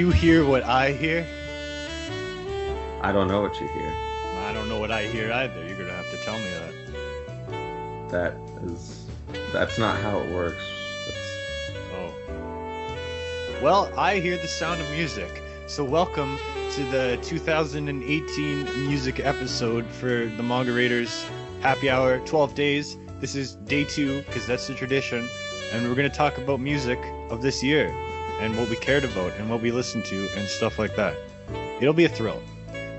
you hear what I hear? I don't know what you hear. I don't know what I hear either. You're gonna have to tell me that. That's not how it works. Oh. Well, I hear the sound of music. So welcome to the 2018 music episode for the Manga Raiders Happy Hour 12 days. This is day 2 because that's the tradition, and we're gonna talk about music of this year and what we cared about and what we listened to and stuff like that. It'll be a thrill.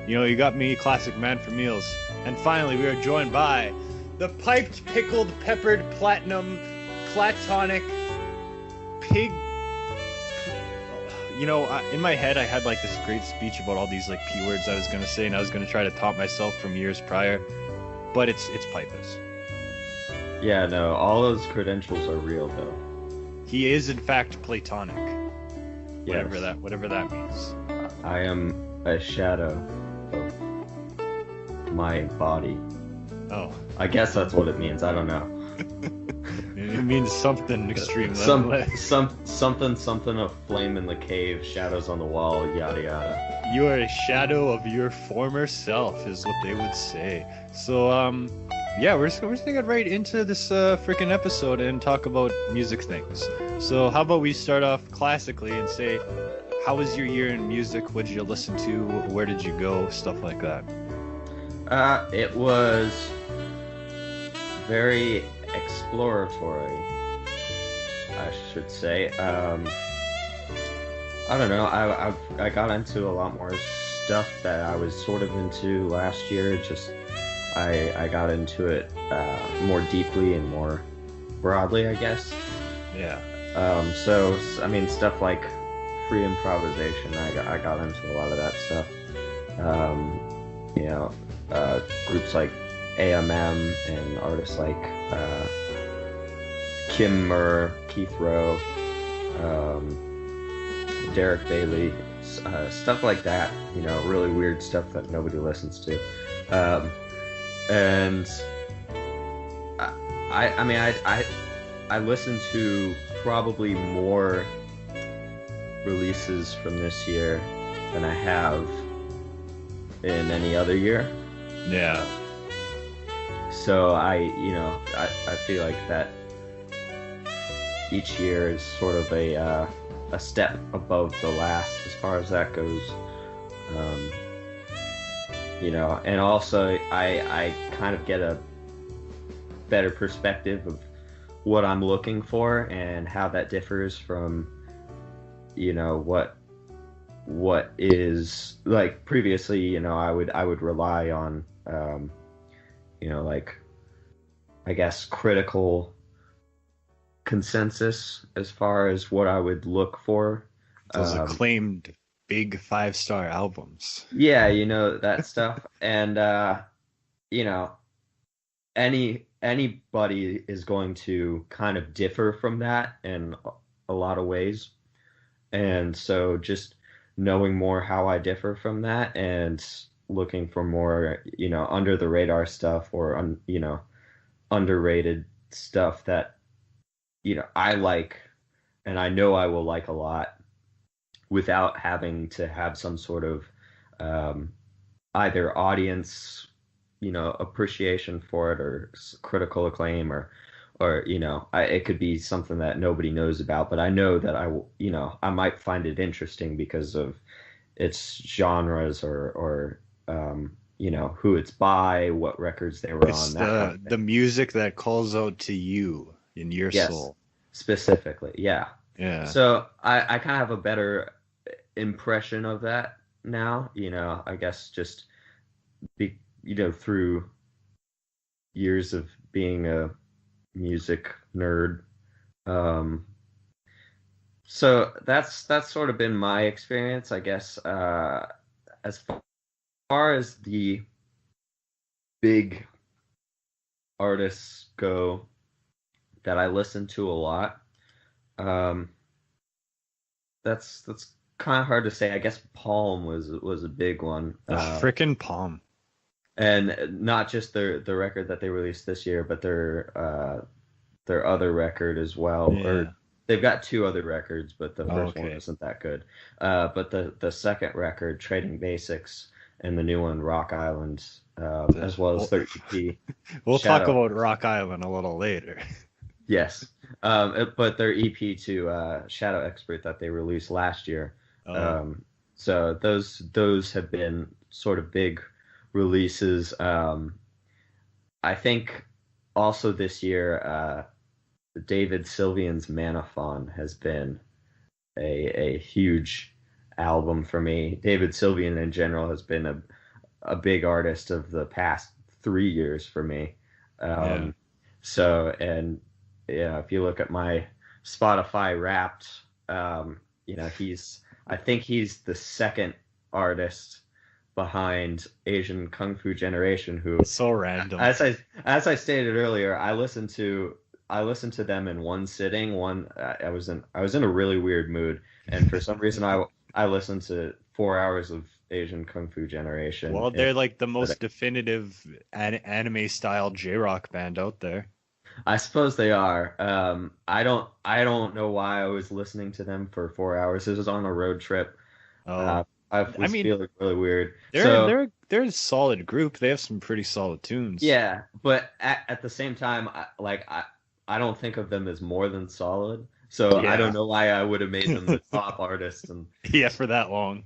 You know, you got me, classic man for meals. And finally, we are joined by the piped, pickled, peppered, platinum, platonic, pig. You know, in my head, I had like this great speech about all these like P words I was going to say, and I was going to try to top myself from years prior. But it's Paipis. Yeah, no, all those credentials are real, though. He is, in fact, platonic. Yes. Whatever that means. I am a shadow of my body. Oh. I guess that's what it means. I don't know. It means something extreme. Something of flame in the cave, shadows on the wall, yada yada. You are a shadow of your former self, is what they would say. So, yeah, we're just gonna get right into this freaking episode and talk about music things. So, how about we start off classically and say, how was your year in music? What did you listen to? Where did you go? Stuff like that. It was very exploratory, I should say. I don't know. I got into a lot more stuff that I was sort of into last year. Just I got into it more deeply and more broadly, I guess. Yeah. So I mean, stuff like free improvisation. I got into a lot of that stuff. You know, groups like AMM and artists like Kim Keith Rowe, Derek Bailey, stuff like that. You know, really weird stuff that nobody listens to. And I listened to probably more releases from this year than I have in any other year. Yeah. So I feel like that each year is sort of a step above the last as far as that goes. You know, and also I kind of get a better perspective of what I'm looking for and how that differs from, you know, what is like previously. You know, I would rely on you know, like, I guess critical consensus as far as what I would look for. Those acclaimed big 5-star albums. Yeah, you know, that stuff. And you know, anybody is going to kind of differ from that in a lot of ways. And so just knowing more how I differ from that and looking for more, you know, under the radar stuff or you know, underrated stuff that, you know, I like and I know I will like a lot without having to have some sort of either audience, you know, appreciation for it or critical acclaim or you know, it could be something that nobody knows about, but I know that you know, I might find it interesting because of its genres or you know, who it's by, what records they were It's on. That kind of the music that calls out to you in your soul. Specifically, yeah. Yeah. So I kind of have a better impression of that now, you know, I guess just you know, through years of being a music nerd. So that's sort of been my experience, I guess. As far as the big artists go that I listen to a lot, that's kind of hard to say. I guess Palm was a big one. Frickin' Palm. And not just the record that they released this year, but their other record as well. Yeah. Or They've got two other records, but the Oh, first one okay. isn't that good. But the second record, Trading Basics, and the new one, Rock Island, as well as We'll, their EP, we'll talk Shadow. about Rock Island a little later. Yes, but their EP to Shadow Expert that they released last year. Oh, So those have been sort of big releases. I think also this year, David Sylvian's Manaphon has been a huge album for me. David Sylvian in general has been a big artist of the past 3 years for me. yeah. Um, so, and yeah, if you look at my Spotify Wrapped, I think he's the second artist behind Asian Kung Fu Generation, who, So random. as I stated earlier, I listened to them in one sitting. I was in a really weird mood, and for some reason I listened to 4 hours of Asian Kung Fu Generation. Well, And they're like the most definitive anime style J-rock band out there. I suppose they are. I don't know why I was listening to them for 4 hours. This was on a road trip. Oh, Uh, I I was mean, feeling really weird. they're So they're they're a solid group. They have some pretty solid tunes. yeah, but at the same time, I don't think of them as more than solid. So I don't Yeah. know why I would have made them the top artist. And Yeah, for that long.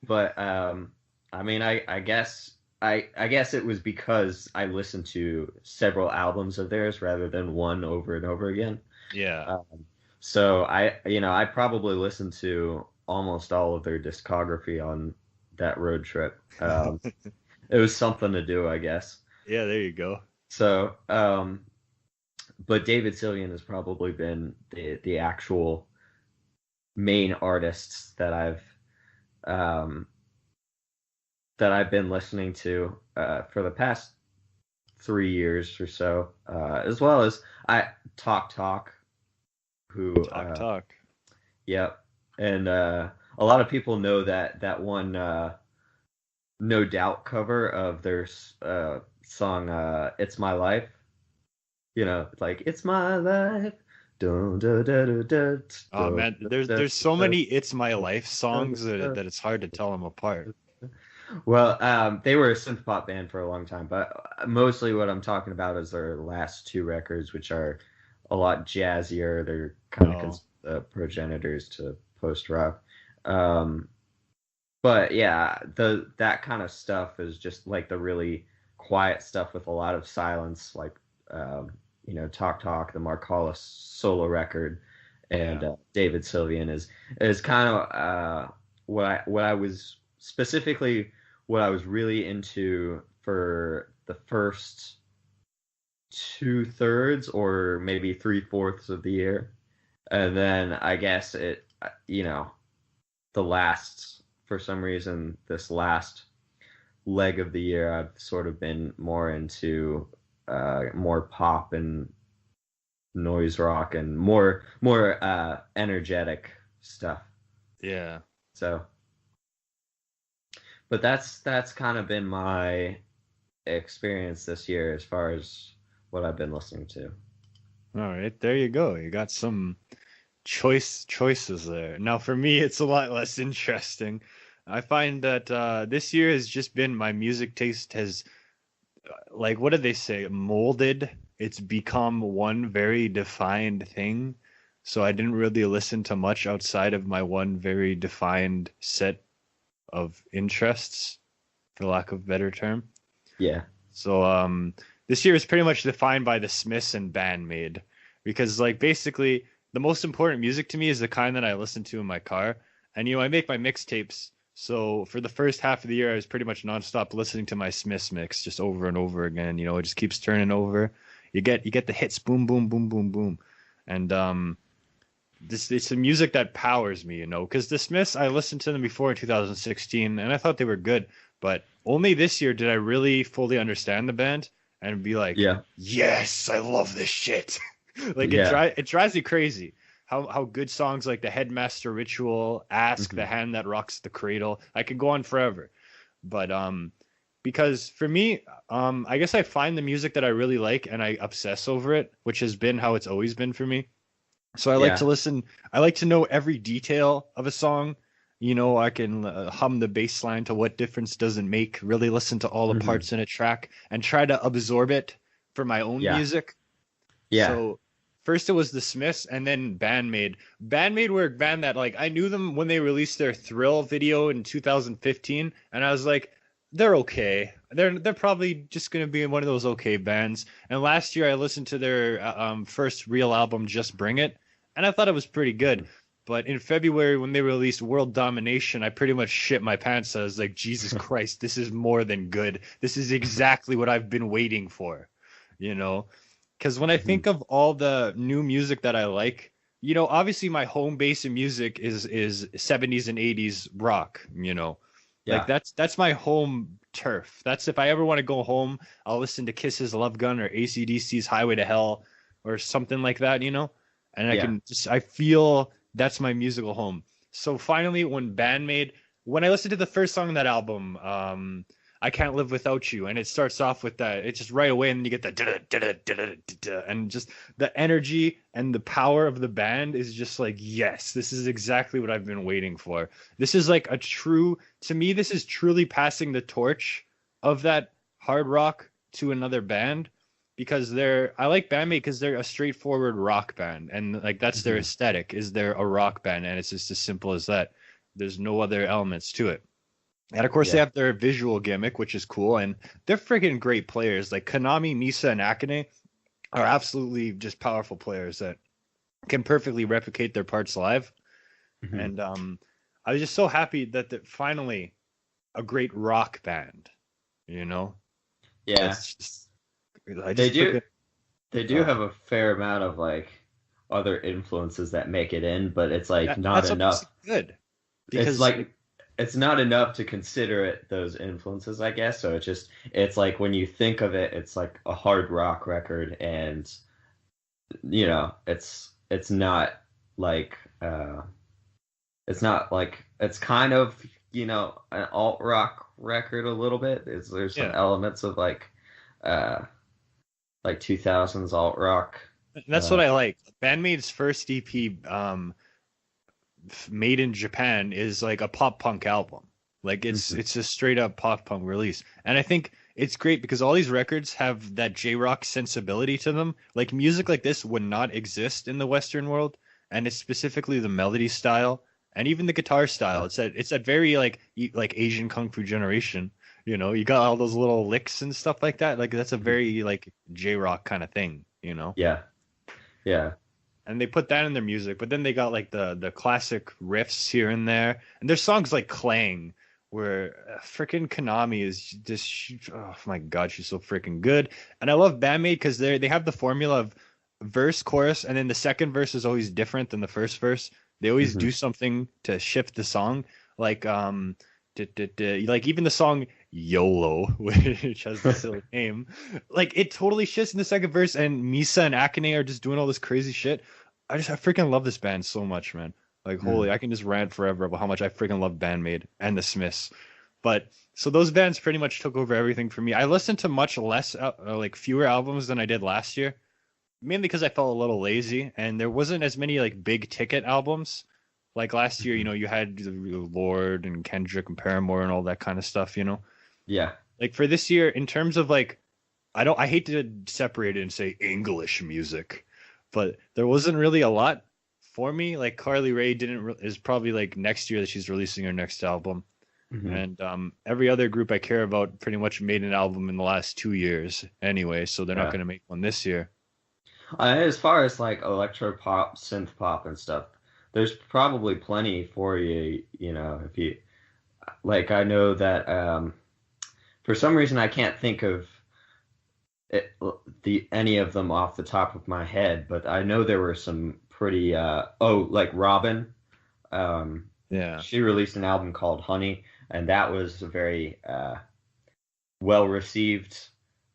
but I mean, I guess it was because I listened to several albums of theirs rather than one over and over again. Yeah. So I probably listened to almost all of their discography on that road trip. It was something to do, I guess. Yeah, there you go. So, but David Sylvian has probably been the actual main artists um, that I've been listening to for the past 3 years or so, as well as I Talk, who Talk talk. yep, and a lot of people know that one No Doubt cover of their song "It's My Life." You know, like "It's My Life." Dun, dun, dun, dun, dun, Oh dun, man, dun, there's so dun, many "It's My dun, Life" dun, songs that dun, it's hard to tell them apart. dun. Well, they were a synth pop band for a long time, but mostly what I'm talking about is their last two records, which are a lot jazzier. They're kind of Oh, progenitors to post rock. Um, but yeah, the that kind of stuff is just like the really quiet stuff with a lot of silence, like Talk, the Mark Hollis solo record, and yeah. David Sylvian is kind of what I was specifically what I was really into for the first 2/3 or maybe 3/4 of the year, and then I guess the last for some reason this last leg of the year I've sort of been more into more pop and noise rock and more energetic stuff. Yeah. So, but that's kind of been my experience this year as far as what I've been listening to. All right, there you go. You got some choices there. Now for me, it's a lot less interesting. I find that this year has just been my music taste has like what did they say? Molded. It's become one very defined thing. So I didn't really listen to much outside of my one very defined set of interests, for lack of a better term. Yeah, So this year is pretty much defined by the Smiths and Bandmade because like basically the most important music to me is the kind that I listen to in my car. And I make my mixtapes. So for the first half of the year I was pretty much nonstop listening to my Smiths mix just over and over again. It just keeps turning over. You get the hits boom boom boom boom boom. And this it's the music that powers me, because the Smiths I listened to them before in 2016 and I thought they were good, but only this year did I really fully understand the band and be like, yeah, yes, I love this shit. Like yeah. it drives me crazy how good songs like the Headmaster Ritual, Ask, Hmm. the Hand That Rocks the Cradle, I could go on forever. But because for me, I guess I find the music that I really like and I obsess over it, which has been how it's always been for me. So I like to Yeah. listen. I like to know every detail of a song. You know, I can hum the bass line to What Difference Does It Make, really listen to all the Hmm. parts in a track and try to absorb it for my own Yeah. music. Yeah. So first it was the Smiths and then Bandmade. Bandmade were a band that like I knew them when they released their Thrill video in 2015 and I was like they're okay. They're probably just going to be one of those okay bands. And last year I listened to their first real album Just Bring It and I thought it was pretty good. Mhm. But in February when they released World Domination, I pretty much shit my pants. I was like Jesus Christ, this is more than good. This is exactly what I've been waiting for, you know? Because when I Mhm. think of all the new music that I like, you know, obviously my home base in music is 70s and 80s rock, you know. Like Yeah. that's my home turf. That's if I ever want to go home, I'll listen to Kiss's Love Gun or AC/DC's Highway to Hell or something like that, you know? And Yeah. I feel that's my musical home. So finally when I listened to the first song on that album, I Can't Live Without You. And it starts off with that. It's just right away, and then you get the and just the energy and the power of the band is just like, yes, this is exactly what I've been waiting for. This is like to me, this is truly passing the torch of that hard rock to another band because I like Bandmate because they're a straightforward rock band and like that's their Hmm. aesthetic is they're a rock band and it's just as simple as that. There's no other elements to it. And of course, they Yeah. have their visual gimmick, which is cool, and they're freaking great players. Like Konami, Misa, and Akane are absolutely just powerful players that can perfectly replicate their parts live. Hmm. And I was just so happy that finally a great rock band, you know, Yeah. that's just I They just do. freaking They do uh, have a fair amount of like other influences that make it in, but it's like not that's what makes it enough. good It's because like it's not enough to consider it those influences, I guess. So it's like when you think of it, it's like a hard rock record, and it's not like it's not like it's kind of an alt rock record a little bit. There's some yeah, elements of uh 2000s alt rock. that's what Uh, I like. Bandmate's first EP, made in Japan is like a pop punk album. Like mhm. it's a straight up pop punk release. And I think it's great because all these records have that J-rock sensibility to them. Like music like this would not exist in the Western world, and it's specifically the melody style and even the guitar style. Uh, It's that very like Asian Kung Fu generation. You know, you got all those little licks and stuff like that. Like that's a mhm. very like J-rock kind of thing, you know? Yeah, yeah. And they put that in their music, but then they got like the classic riffs here and there, and there's songs like Clang, where freaking Konami is just oh my god, she's so freaking good, and I love Bandmate because they have the formula of verse, chorus, and then the second verse is always different than the first verse. They always Hmm. do something to shift the song, like like even the song YOLO, which has the silly name, like it totally shifts in the second verse, and Misa and Akane are just doing all this crazy shit. I freaking love this band so much, man. Like holy, Mm. I can just rant forever about how much I freaking love Bandmate and the Smiths. But so those bands pretty much took over everything for me. I listened to much less, like fewer albums than I did last year, mainly because I felt a little lazy and there wasn't as many like big ticket albums. Like last year, you Mhm. know, you had Lord and Kendrick and Paramore and all that kind of stuff, you know. Yeah. Like for this year, in terms of like I hate to separate it and say English music, but there wasn't really a lot for me. Like Carly Rae is probably like next year that she's releasing her next album, Hmm. and every other group I care about pretty much made an album in the last 2 years anyway, so they're not Yeah. going to make one this year. As far as like electro pop, synth pop, and stuff, there's probably plenty for you. If you like, I know that for some reason I can't think of it, the any of them off the top of my head, but I know there were some pretty. Like Robin. Yeah. She released an album called Honey, and that was a very well received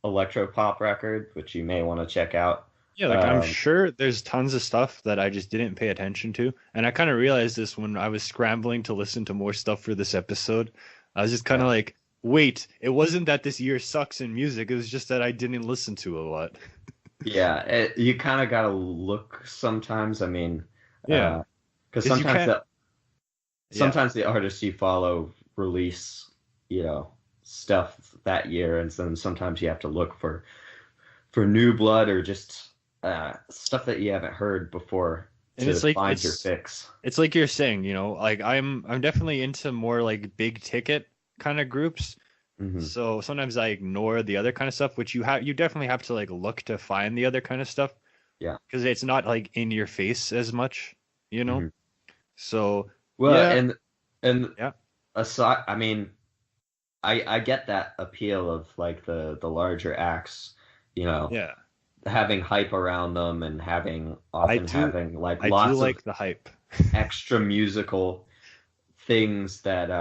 electro pop record, which you may want to check out. Yeah, like I'm Um, sure there's tons of stuff that I just didn't pay attention to. And I kind of realized this when I was scrambling to listen to more stuff for this episode. I was just kind of yeah. like, wait, it wasn't that this year sucks in music, it was just that I didn't listen to a lot. Yeah, you kind of gotta look sometimes. I mean, Yeah, because because you can't. Yeah, sometimes the artists you follow release, stuff that year, and then sometimes you have to look for new blood or just stuff that you haven't heard before and to find your fix. it's like you're saying, like I'm definitely into more like big ticket kind of groups. Hmm. So sometimes I ignore the other kind of stuff, which you definitely have to like look to find the other kind of stuff Yeah. because it's not like in your face as much, you know? Hmm. So Well, yeah, and yeah, aside, I mean, I get that appeal of like the larger acts, you know, yeah. having hype around them and having I often do having like I do lots of like the hype. extra musical things that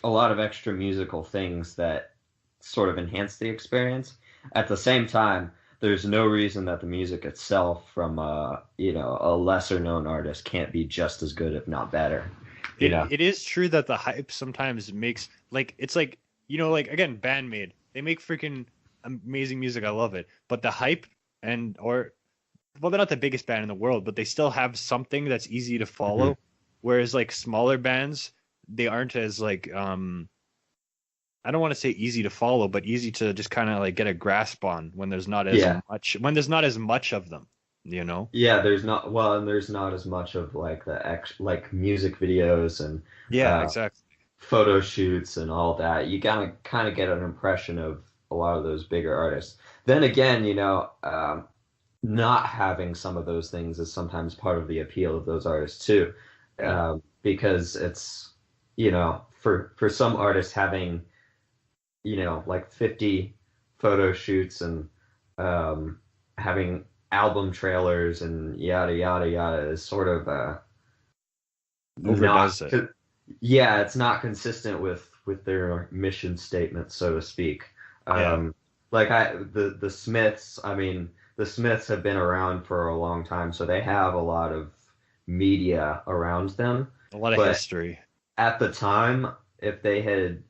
a lot of extra musical things that sort of enhance the experience. At the same time, there's no reason that the music itself from a lesser known artist can't be just as good, if not better. You know? It is true that the hype sometimes makes like it's like like again Bandmade they make freaking amazing music, I love it, but the hype and or well they're not the biggest band in the world but they still have something that's easy to Mhm. follow, whereas like smaller bands they aren't as like I don't want to say easy to follow but easy to just kind of like get a grasp on Yeah. when there's not as much of them, you know. Yeah, and there's not as much of like like music videos and Yeah, uh, exactly. photo shoots and all that. You gotta kind of get an impression of a lot of those bigger artists. Then again, not having some of those things is sometimes part of the appeal of those artists too, Yeah. because it's for some artists having like 50 photo shoots and um, having album trailers and yada yada yada is sort of not Overdoes it. yeah, it's not consistent with their mission statement, so to speak. Yeah. um like the Smiths, I mean, the Smiths have been around for a long time, so they have a lot of media around them. A lot of But history. at the time, if they had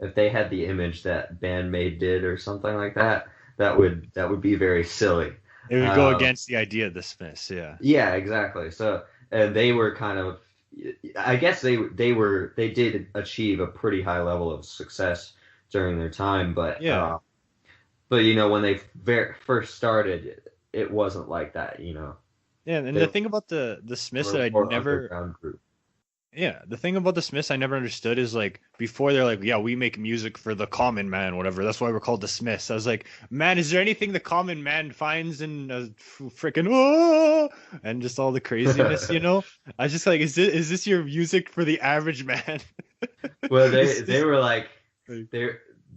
if they had the image that Bandmade did or something like that, that would be very silly. It would go um against the idea of the Smiths, yeah. yeah, exactly. So, and they were kind of, I guess they did achieve a pretty high level of success during their time, Yeah. but when they first started, it wasn't like that. Yeah, and They the thing about the Smiths were that a I'd more never underground group. yeah, the thing about the Smiths I never understood is like before they're like, yeah, we make music for the common man, whatever. That's why we're called the Smiths. I was like, man, is there anything the common man finds in a freaking oh, and just all the craziness, you know? I was just like, is this your music for the average man? Well, they Is they this were like like,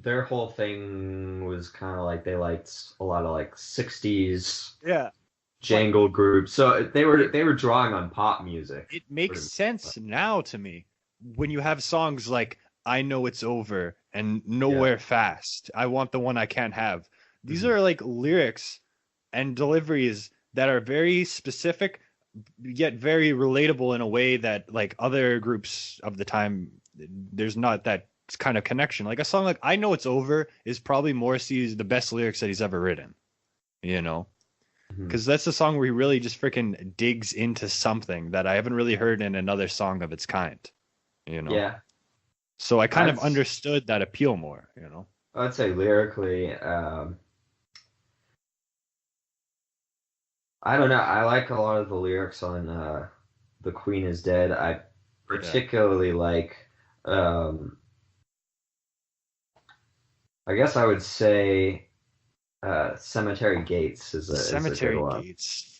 their whole thing was kind of like they liked a lot of like 60s yeah, but jangle groups. So they were it they were drawing on pop music. it makes Pretty much. sense now to me when you have songs like I Know It's Over and Yeah. Nowhere Fast. I Want the One I Can't Have. These Hmm. are like lyrics and deliveries that are very specific yet very relatable in a way that like other groups of the time there's not that kind of connection. Like a song like I Know It's Over is probably Morrissey's the best lyrics that he's ever written, you know? Hmm. Because that's the song where he really just freaking digs into something that I haven't really heard in another song of its kind, you know? Yeah. So I kind of That's understood that appeal more, you know? I'd say lyrically, I don't know. I like a lot of the lyrics on "The Queen Is Dead." I Yeah. particularly like, um, I guess I would say, "Cemetery Gates" is a good Cemetery one. Gates,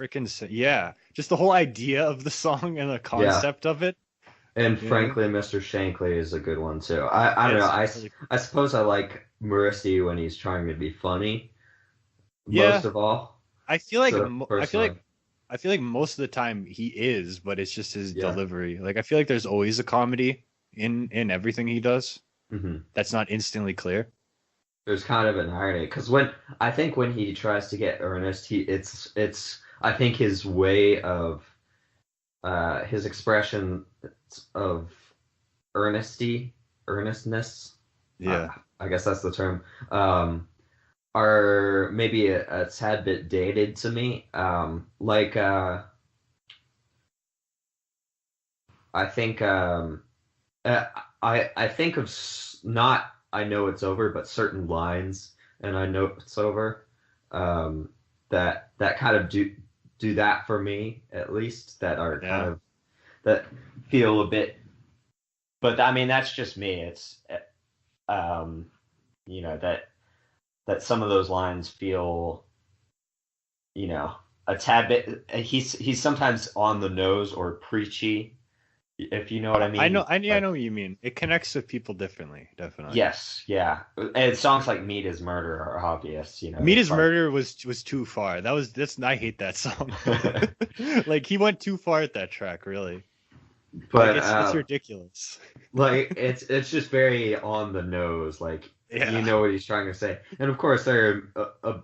yeah. Just the whole idea of the song and the Yeah, concept of it, and you know? frankly, Mr. Shankly is a good one too. I don't know. It's I, really I suppose I like Morrissey when he's trying to be funny most yeah. of all. I feel like So personally, I feel like most of the time he is, but it's just his yeah. delivery. Like I feel like there's always a comedy in everything he does Hmm. that's not instantly clear. There's kind of an irony because when he tries to get earnest, it's I think his way of his expression of earnestness, uh, Yeah. I guess that's the term, um, are maybe a tad bit dated to me. I think uh, I think of not I know it's over, but certain lines, and I know it's over. Um, that kind of do that for me at least. That are kind Yeah. of that feel a bit. But I mean, that's just me. It's um, that some of those lines feel, you know, a tad bit. He's sometimes on the nose or preachy, if you know what I I know mean. I Like, know what you mean. It connects with people differently, definitely. yes, yeah. And songs like "Meat Is Murder" are obvious. Meet It's His like, Murder was too far. That's I hate that song. Like he went too far at that track, really. Like but it's ridiculous. like it's just very on the nose. Like you Yeah. know what he's trying to say. And of course, there are a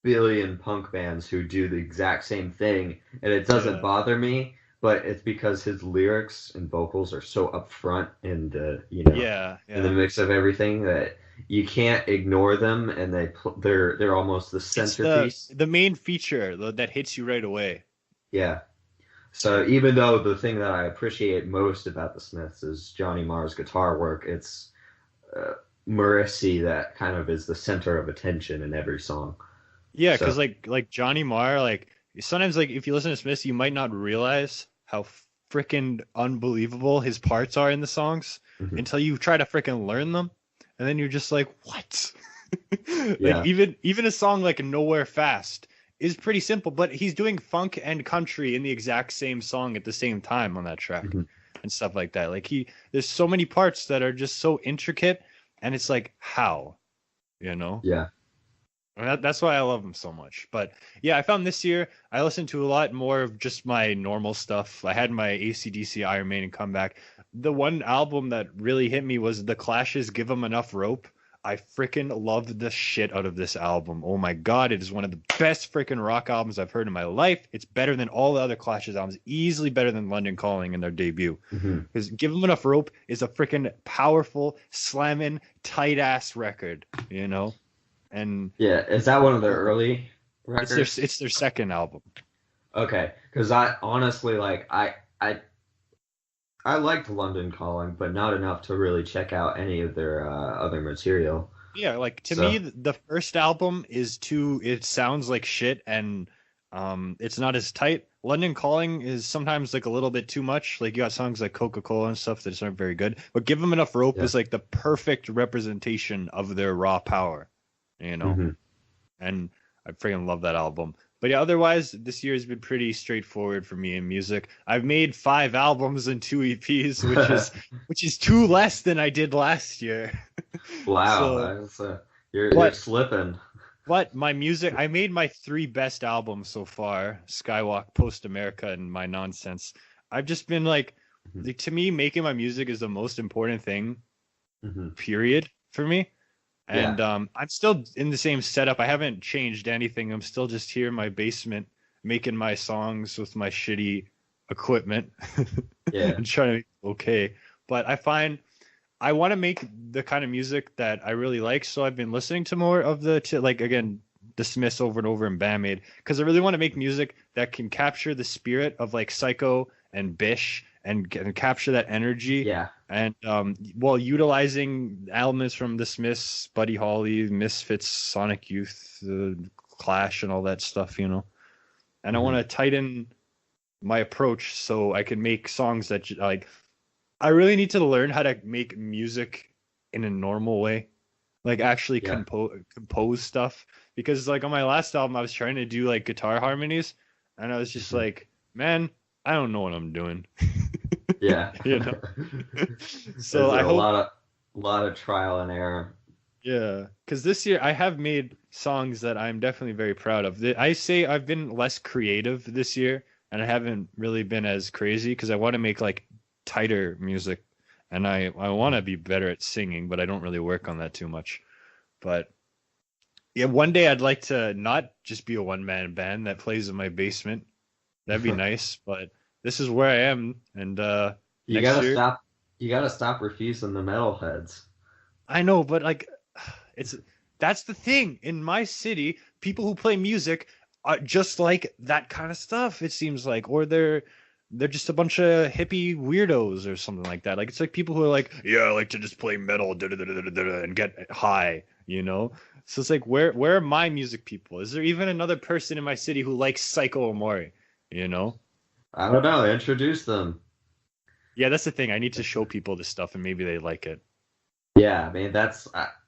billion punk bands who do the exact same thing, and it doesn't Yeah. bother me. But it's because his lyrics and vocals are so upfront in Yeah, in the yeah. mix of everything that you can't ignore them, and they're almost the It's the centerpiece. the main feature that hits you right away. Yeah. So Yeah. even though the thing that I appreciate most about the Smiths is Johnny Marr's guitar work, it's uh, Morrissey that kind of is the center of attention in every song. Yeah, So because like Johnny Marr, like sometimes like if you listen to Smith, you might not realize how freaking unbelievable his parts are in the songs mhm. until you try to freaking learn them, and then you're just like, what? Like Yeah. even a song like Nowhere Fast is pretty simple, but he's doing funk and country in the exact same song at the same time on that track Mhm. and stuff like that. Like there's so many parts that are just so intricate, and it's like how, you know? Yeah. And that's why I love him so much. But yeah, I found this year I listened to a lot more of just my normal stuff. I had my AC/DC Iron Maiden comeback. The one album that really hit me was The Clash's Give 'Em Enough Rope. I freaking loved the shit out of this album. Oh my God, it is one of the best freaking rock albums I've heard in my life. It's better than all the other Clash's albums, easily better than London Calling in their debut. Hmm. Because Give 'Em Enough Rope is a freaking powerful, slamming, tight ass record, you know? And Yeah. Is that one of their early records? it's their second album. Okay. Because I honestly like I liked London Calling, but not enough to really check out any of their other material. Yeah, like to me, So the first album is too. It sounds like shit, and it's not as tight. London Calling is sometimes like a little bit too much. Like you got songs like Coca-Cola and stuff that just aren't very good. But Give Them Enough Rope yeah. is like the perfect representation of their raw power, you know. Hmm. And I freaking love that album. But yeah, otherwise, this year has been pretty straightforward for me in music. I've made 5 albums and 2 EPs, which is 2 less than I did last year. So, Wow. That's you're but slipping. my music, I made my 3 best albums so far: Skywalk, Post America, and My Nonsense. I've just been Hmm. like to me, making my music is the most important thing, Hmm. period, for me. Yeah. And I'm still in the same setup. I haven't changed anything. I'm still just here in my basement making my songs with my shitty equipment Yeah. and trying to make it okay. But I find I want to make the kind of music that I really like. So I've been listening to more of like again, the Smiths over and over and Band-Aid because I really want to make music that can capture the spirit of like Psycho and Bish and capture that energy Yeah. and while utilizing elements from the Smiths, Buddy Holly, Misfits, Sonic Youth, Clash, and all that stuff, you know. And I want Hmm. to tighten my approach so I can make songs that like I really need to learn how to make music in a normal way, like actually Yeah. compose stuff. Because like on my last album, I was trying to do like guitar harmonies, and I was just Hmm. like, man, I don't know what I'm doing, Yeah. you know. So There's I a hope, lot of trial and error. yeah, because this year I have made songs that I'm definitely very proud of. I say I've been less creative this year, and I haven't really been as crazy because I want to make like tighter music, and I want to be better at singing, but I don't really work on that too much. But yeah, one day I'd like to not just be a one-man band that plays in my basement. That'd be nice, but this is where I am, and You next gotta year stop. You gotta stop refusing the metalheads. I know, but like it's that's the thing. In my city, people who play music are just like that kind of stuff, it seems like. Or they're just a bunch of hippie weirdos or something like that. Like it's like people who are like, yeah, I like to just play metal and get high, you know? So it's like where are my music people? Is there even another person in my city who likes Psycho Omori? You know? I don't know. Introduce them. Yeah, that's the thing. I need to show people this stuff and maybe they like it. Yeah, I mean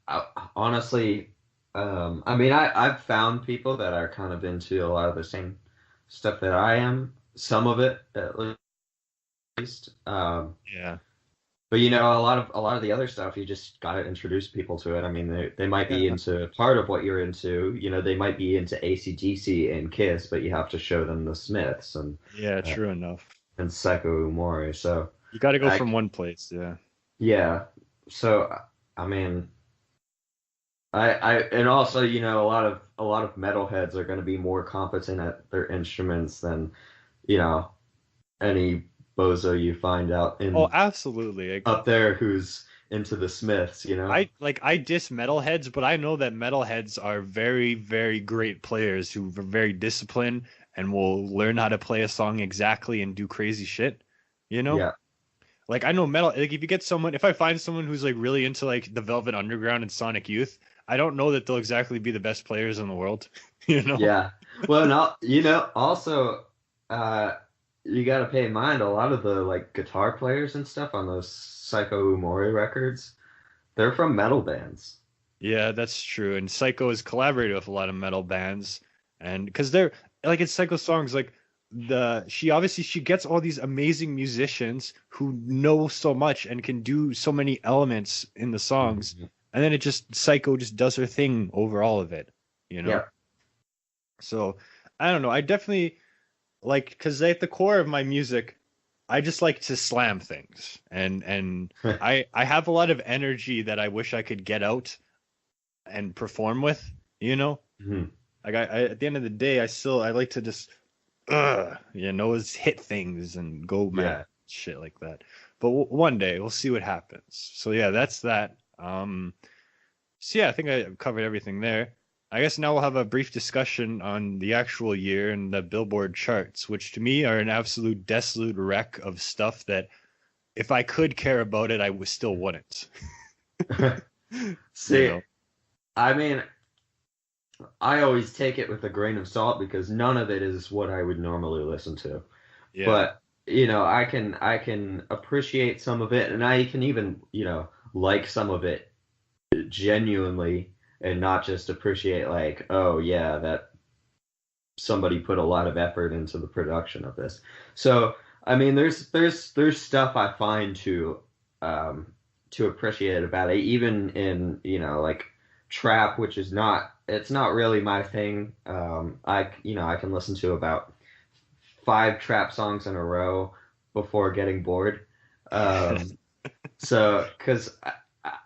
I honestly, I mean I've found people that are kind of into a lot of the same stuff that I am. Some of it at least. Yeah. But a lot of the other stuff, you just gotta introduce people to it. I mean, they might be Yeah. into part of what you're into. They might be into AC/DC and Kiss, but you have to show them the Smiths Yeah, uh, true enough. and Psycho Umori. So You got to go I from one place. Yeah. yeah. So I mean, I and also a lot of metalheads are going to be more competent at their instruments than you know any bozo you find out Oh, in absolutely. up there who's into the Smiths. I diss metalheads, but I know that metalheads are very, very great players who are very disciplined and will learn how to play a song exactly and do crazy shit. You know? Yeah. Like I know metal like if you get someone if I find someone who's like really into like the Velvet Underground and Sonic Youth, I don't know that they'll exactly be the best players in the world. You know? Yeah. Well, no, also, uh, you got to pay in mind a lot of the like guitar players and stuff on those Psycho Umori records, they're from metal bands. Yeah, that's true. And Psycho has collaborated with a lot of metal bands, and because they're like in Psycho songs, like she gets all these amazing musicians who know so much and can do so many elements in the songs, Mhm. and then it just Psycho just does her thing over all of it, you know? Yeah. So I don't know. I definitely like because at the core of my music, I just like to slam things, and I have a lot of energy that I wish I could get out and perform with, you know? Mhm. Like I at the end of the day, I like to just is hit things and go mad, Yeah. shit like that. But one day we'll see what happens. So yeah, that's that. So yeah, I think I covered everything there. I guess now we'll have a brief discussion on the actual year and the Billboard charts, which to me are an absolute desolate wreck of stuff that if I could care about it, still wouldn't. You See, know? I mean, I always take it with a grain of salt because none of it is what I would normally listen to. Yeah. But, I can appreciate some of it and I can even, like some of it genuinely and not just appreciate like, oh yeah, that somebody put a lot of effort into the production of this. So I mean, there's stuff I find um, to appreciate about it, even in like trap, which is not it's not really my thing. I can listen to about 5 trap songs in a row before getting bored. Um, so, because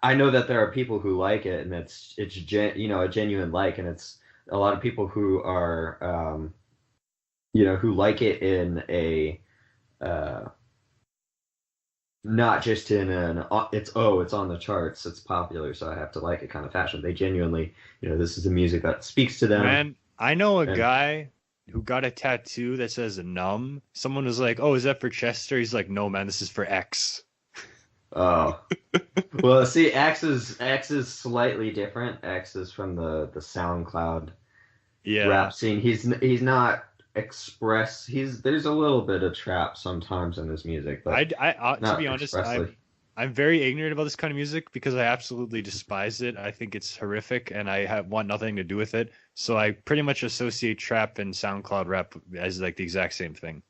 I know that there are people who like it, and a genuine like, and it's a lot of people who are who like it in a uh, not just in an it's on the charts, it's popular, so I have to like it kind of fashion. They genuinely, this is the music that speaks to them, Man, I know a and guy who got a tattoo that says numb. Someone was like, "Oh, is that for Chester?" He's like, "No, man, this is for X." oh. Well, see, X is slightly different. X is from the SoundCloud Yeah, rap scene. He's not express. He's There's a little bit of trap sometimes in his music, but to be not honest, expressly. I'm very ignorant about this kind of music because I absolutely despise it. I think it's horrific, and want nothing to do with it. So I pretty much associate trap and SoundCloud rap as like the exact same thing.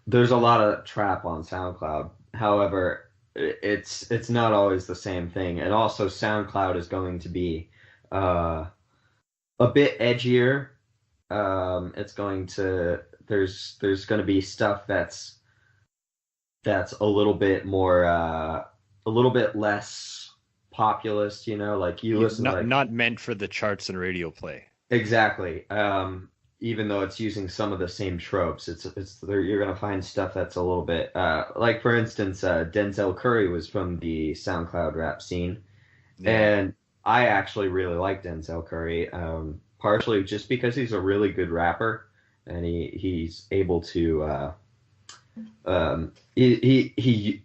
There's a lot of trap on SoundCloud. However, it's not always the same thing. And also, SoundCloud is going to be uh, a bit edgier. It's going to there's going to be stuff that's a little bit more a little bit less populist. Like you listen like Not meant for the charts and radio play. exactly. Even though it's using some of the same tropes, you're gonna find stuff that's a little bit like for instance, Denzel Curry was from the SoundCloud rap scene, Yeah. and I actually really like Denzel Curry, partially just because he's a really good rapper, and he's able to he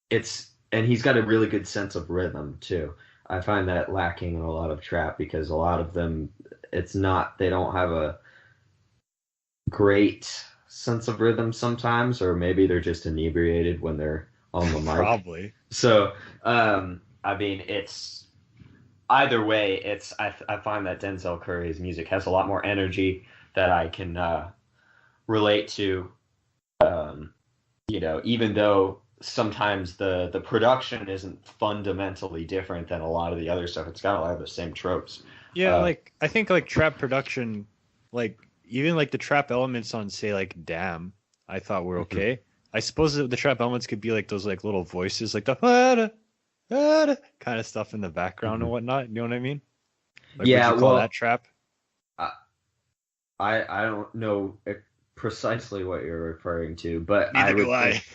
it's and he's got a really good sense of rhythm too. I find that lacking in a lot of trap because a lot of them, it's not, they don't have a great sense of rhythm sometimes, or maybe they're just inebriated when they're on the mic. Probably. So, I mean, it's either way. I find that Denzel Curry's music has a lot more energy that I can relate to. Even though sometimes the production isn't fundamentally different than a lot of the other stuff, it's got a lot of the same tropes. Yeah, like I think like trap production, like even like the trap elements on say like Damn, I thought were Mhm. okay. I suppose the trap elements could be like those like little voices, like the kind of stuff in the background and Mhm. whatnot. You know what I mean? Like, would Yeah, you call that well, trap? I I don't know precisely what you're referring to, but I Neither do would I. think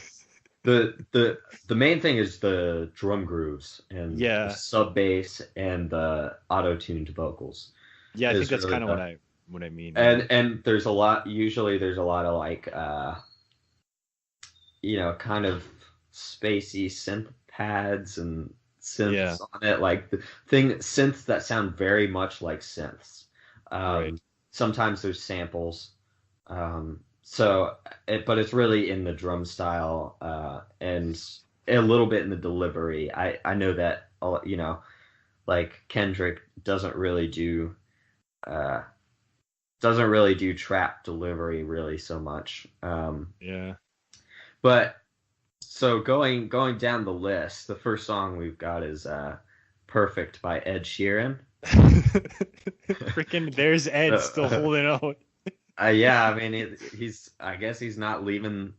the main thing is the drum grooves and the Yeah, sub bass and the auto-tuned vocals yeah, I think is that's really kind of the what I mean. Yeah, and there's a lot, usually there's a lot of like kind of spacey synth pads and yeah, synths on it, like synths that sound very much like synths. right. Sometimes there's samples. But it's really in the drum style and a little bit in the delivery. I know that like Kendrick uh, doesn't really do trap delivery really so much. Yeah. But so going down the list, the first song we've got is "Perfect" by Ed Sheeran. Freaking, there's Ed still Uh, holding out. yeah, I mean, I guess he's not leaving.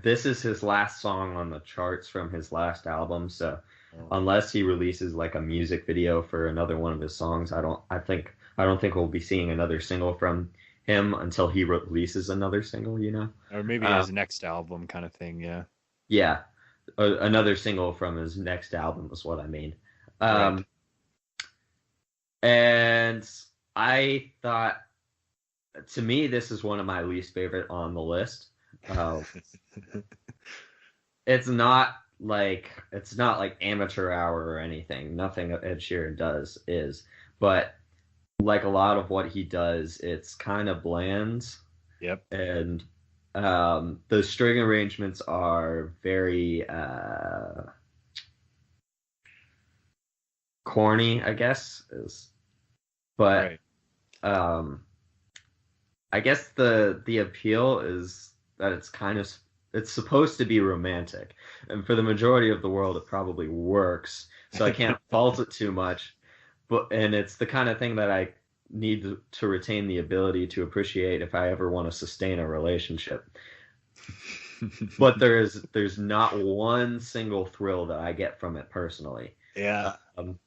This is his last song on the charts from his last album. So Oh. unless he releases like a music video for another one of his songs, I don't think we'll be seeing another single from him until he releases another single. Or maybe Uh, his next album kind of thing. Yeah. yeah, another single from his next album is what I mean. Right. Um, and I thought, to me, this is one of my least favorite on the list. Uh, it's not like amateur hour or anything. Nothing Ed Sheeran does is, but like a lot of what he does, it's kind of bland, Yep. and the string arrangements are very corny, I guess. But Right. um, I guess the appeal is that it's supposed to be romantic, and for the majority of the world, it probably works. So I can't fault it too much. And it's the kind of thing that I need to retain the ability to appreciate if I ever want to sustain a relationship. But there's not one single thrill that I get from it personally. Yeah. Um,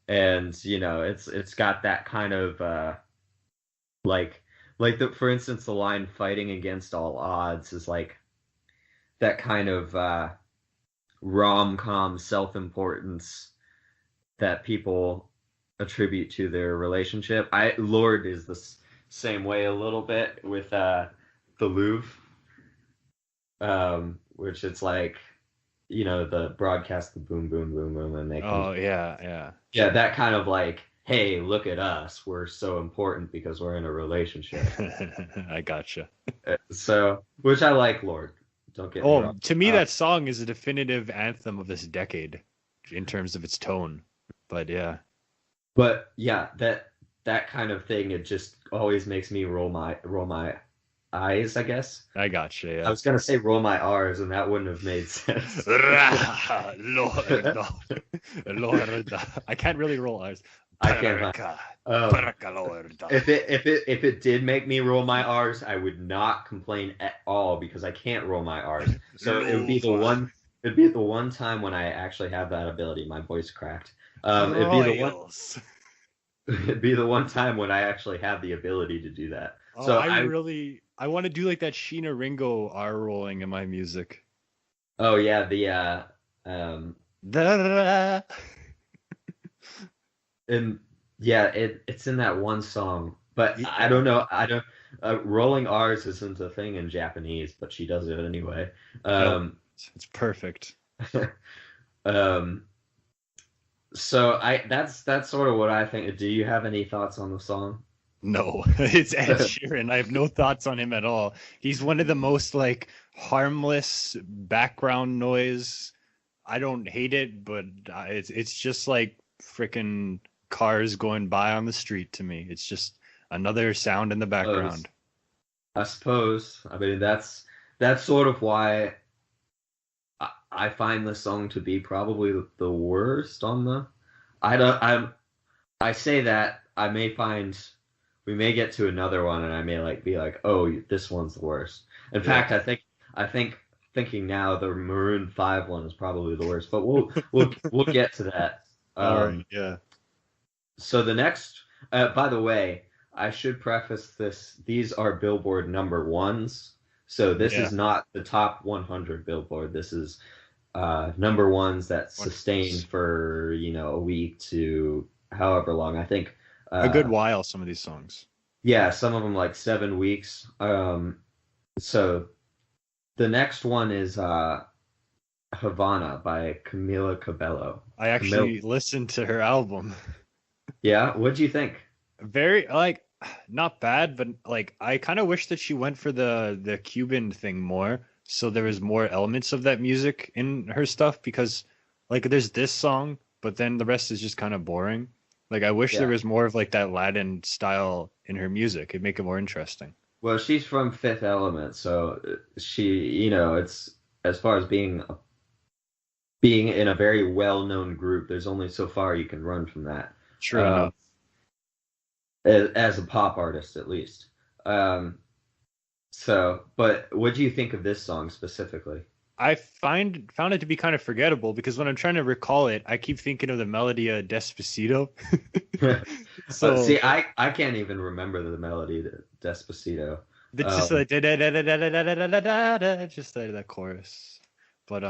and it's got that kind of like for instance, the line "fighting against all odds" is like that kind of rom-com self-importance that people attribute to their relationship. Lord is the same way a little bit with the Louvre, which it's like the broadcast, the boom boom boom boom, and they come. Oh yeah, yeah. Yeah, that kind of like, hey, look at us, we're so important because we're in a relationship. I gotcha. So, which I like, Lord. Don't get me Oh, wrong. to me, that song is a definitive anthem of this decade in terms of its tone. But yeah, But yeah, that kind of thing, it just always makes me roll my eyes, I guess. I gotcha. I Yeah. was gonna say roll my R's, and that wouldn't have made sense. Lord, Lord. I can't really roll R's. I can't find. Perca, Um, perca, Lord. if it did make me roll my R's, I would not complain at all because I can't roll my R's. So Louva, it'd be the one time when I actually have that ability. My voice cracked. Royals. It'd be the one time when I actually have the ability to do that. Oh, So I want to do like that Sheena Ringo R rolling in my music. oh yeah, the um Da-da-da. And yeah, it's in that one song, but I Yeah. don't know. I don't. Rolling R's isn't a thing in Japanese, but she does it anyway. No, Um, it's perfect. um, so that's sort of what I think. Do you have any thoughts on the song? No, it's Ed Sheeran. I have no thoughts on him at all. He's one of the most like harmless background noise. I don't hate it, but it's just like freaking cars going by on the street to me. It's just another sound in the Suppose. background. I suppose. I mean, that's sort of why I find the song to be probably the worst on the. I don't. I say that I may find we may get to another one and I may like be like, oh, this one's the worst. In Yeah. fact, I think thinking now the Maroon 5 one is probably the worst, but we'll get to that. All right. Um, Yeah. so the next, by the way, I should preface this. These are Billboard number ones. So this Yeah. is not the top 100 Billboard. This is number ones that sustain Wonders. for a week to however long. I think A good uh, while, some of these songs. yeah, some of them like 7 weeks. So the next one is Havana by Camila Cabello. I Camila, actually listened to her album. yeah, what'd you think? Very like not bad, but like I kind of wish that she went for the Cuban thing more, so there was more elements of that music in her stuff because like there's this song, but then the rest is just kind of boring. Like I wish there Yeah. was more of like that Latin style in her music. It'd make it more interesting. Well, she's from Fifth Element, so it's as far as being in a very well-known group, there's only so far you can run from that. True Um, enough. as a pop artist, at least. Um, but what do you think of this song specifically? I found it to be kind of forgettable because when I'm trying to recall it, I keep thinking of the melody of Despacito. So See, I can't even remember the melody to Despacito. it's just Um, like da-da-da-da-da-da-da-da-da-da, just that chorus. But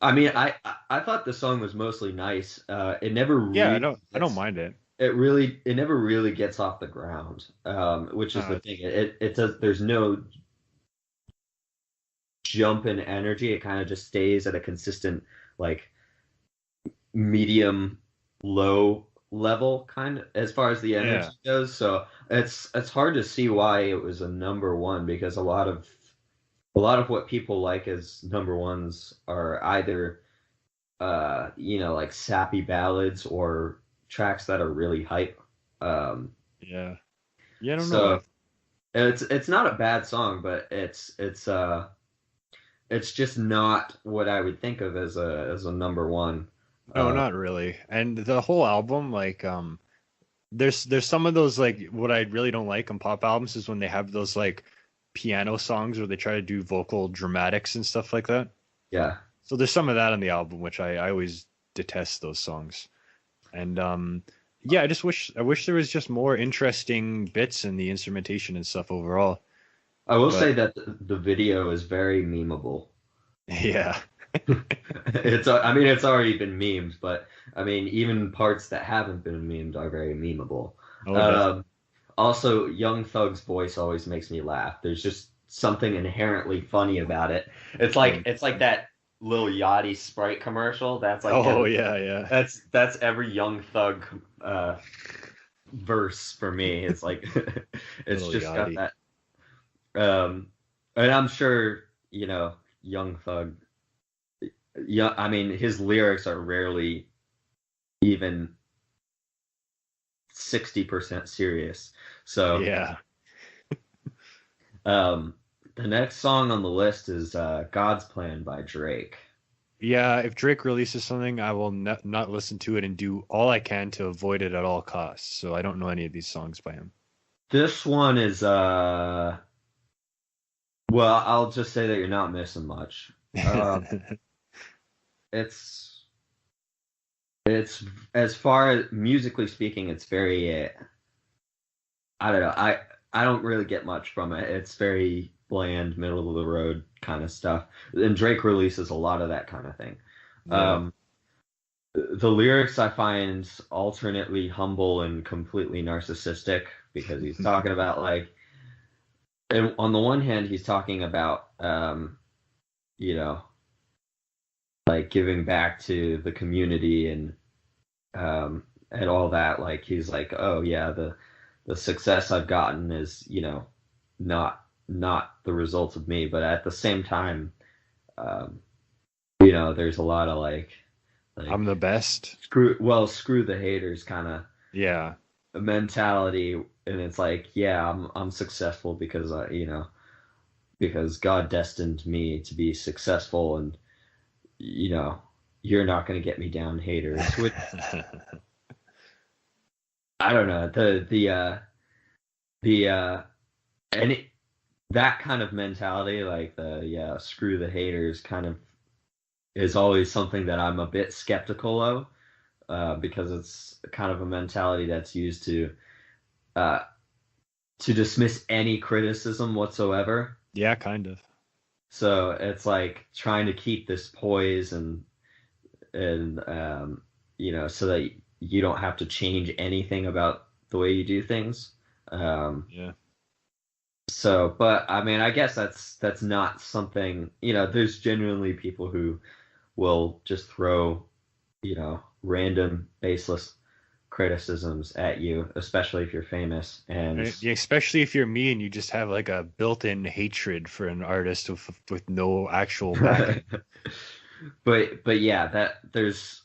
I mean, I thought the song was mostly nice. It never yeah, really I don't gets mind it. it never really gets off the ground. Which is the Uh, thing. It does. There's no jump in energy. It kind of just stays at a consistent like medium low level kind of as far as the energy yeah, goes. So it's hard to see why it was a number one because a lot of what people like as number ones are either like sappy ballads or tracks that are really hype. Um, yeah, yeah. I don't know. so it's not a bad song, but it's just not what I would think of as a number one. No, Uh, not really. And the whole album, like, there's some of those like what I really don't like on pop albums is when they have those like piano songs where they try to do vocal dramatics and stuff like that. yeah. So there's some of that on the album, which I always detest those songs. And yeah, I wish there was just more interesting bits in the instrumentation and stuff overall. I will But say that the video is very memeable. yeah, I mean, it's already been memed, but I mean, even parts that haven't been memed are very memeable. oh definitely. Um, Also, Young Thug's voice always makes me laugh. There's just something inherently funny about it. It's like that Lil Yachty Sprite commercial. That's like Oh every yeah, yeah. that's every Young Thug verse for me. It's like it's Little just got Yachty. that. Um, and I'm sure Young Thug. Yeah, I mean his lyrics are rarely even 60% serious. So Yeah. um, the next song on the list is "God's Plan" by Drake. Yeah, if Drake releases something, I will not listen to it and do all I can to avoid it at all costs. So I don't know any of these songs by him. This one is well, I'll just say that you're not missing much. Uh, it's it's as far as musically speaking, it's very I don't know. I don't really get much from it. It's very bland, middle of the road kind of stuff. And Drake releases a lot of that kind of thing. Yeah. Um, the lyrics I find alternately humble and completely narcissistic because he's talking about like, and on the one hand, he's talking about, you know, like giving back to the community and all that. Like he's like, oh yeah, the success I've gotten is, not the result of me, but at the same time, um, there's a lot of like I'm the best. screw the haters kind of Yeah. mentality, and it's like, yeah, I'm successful because because God destined me to be successful, and you know, you're not going to get me down, haters. Which I don't know, the and it, that kind of mentality, like the yeah, screw the haters, kind of is always something that I'm a bit skeptical of, because it's kind of a mentality that's used uh, to dismiss any criticism whatsoever. Yeah, kind of. So it's like trying to keep this poise and so that you don't have to change anything about the way you do things. Yeah. So, but I mean, I guess that's not something, there's genuinely people who will just throw, random baseless criticisms at you, especially if you're famous. And Right? Yeah, especially if you're me and you just have like a built-in hatred for an artist with no actual backing. but yeah, that there's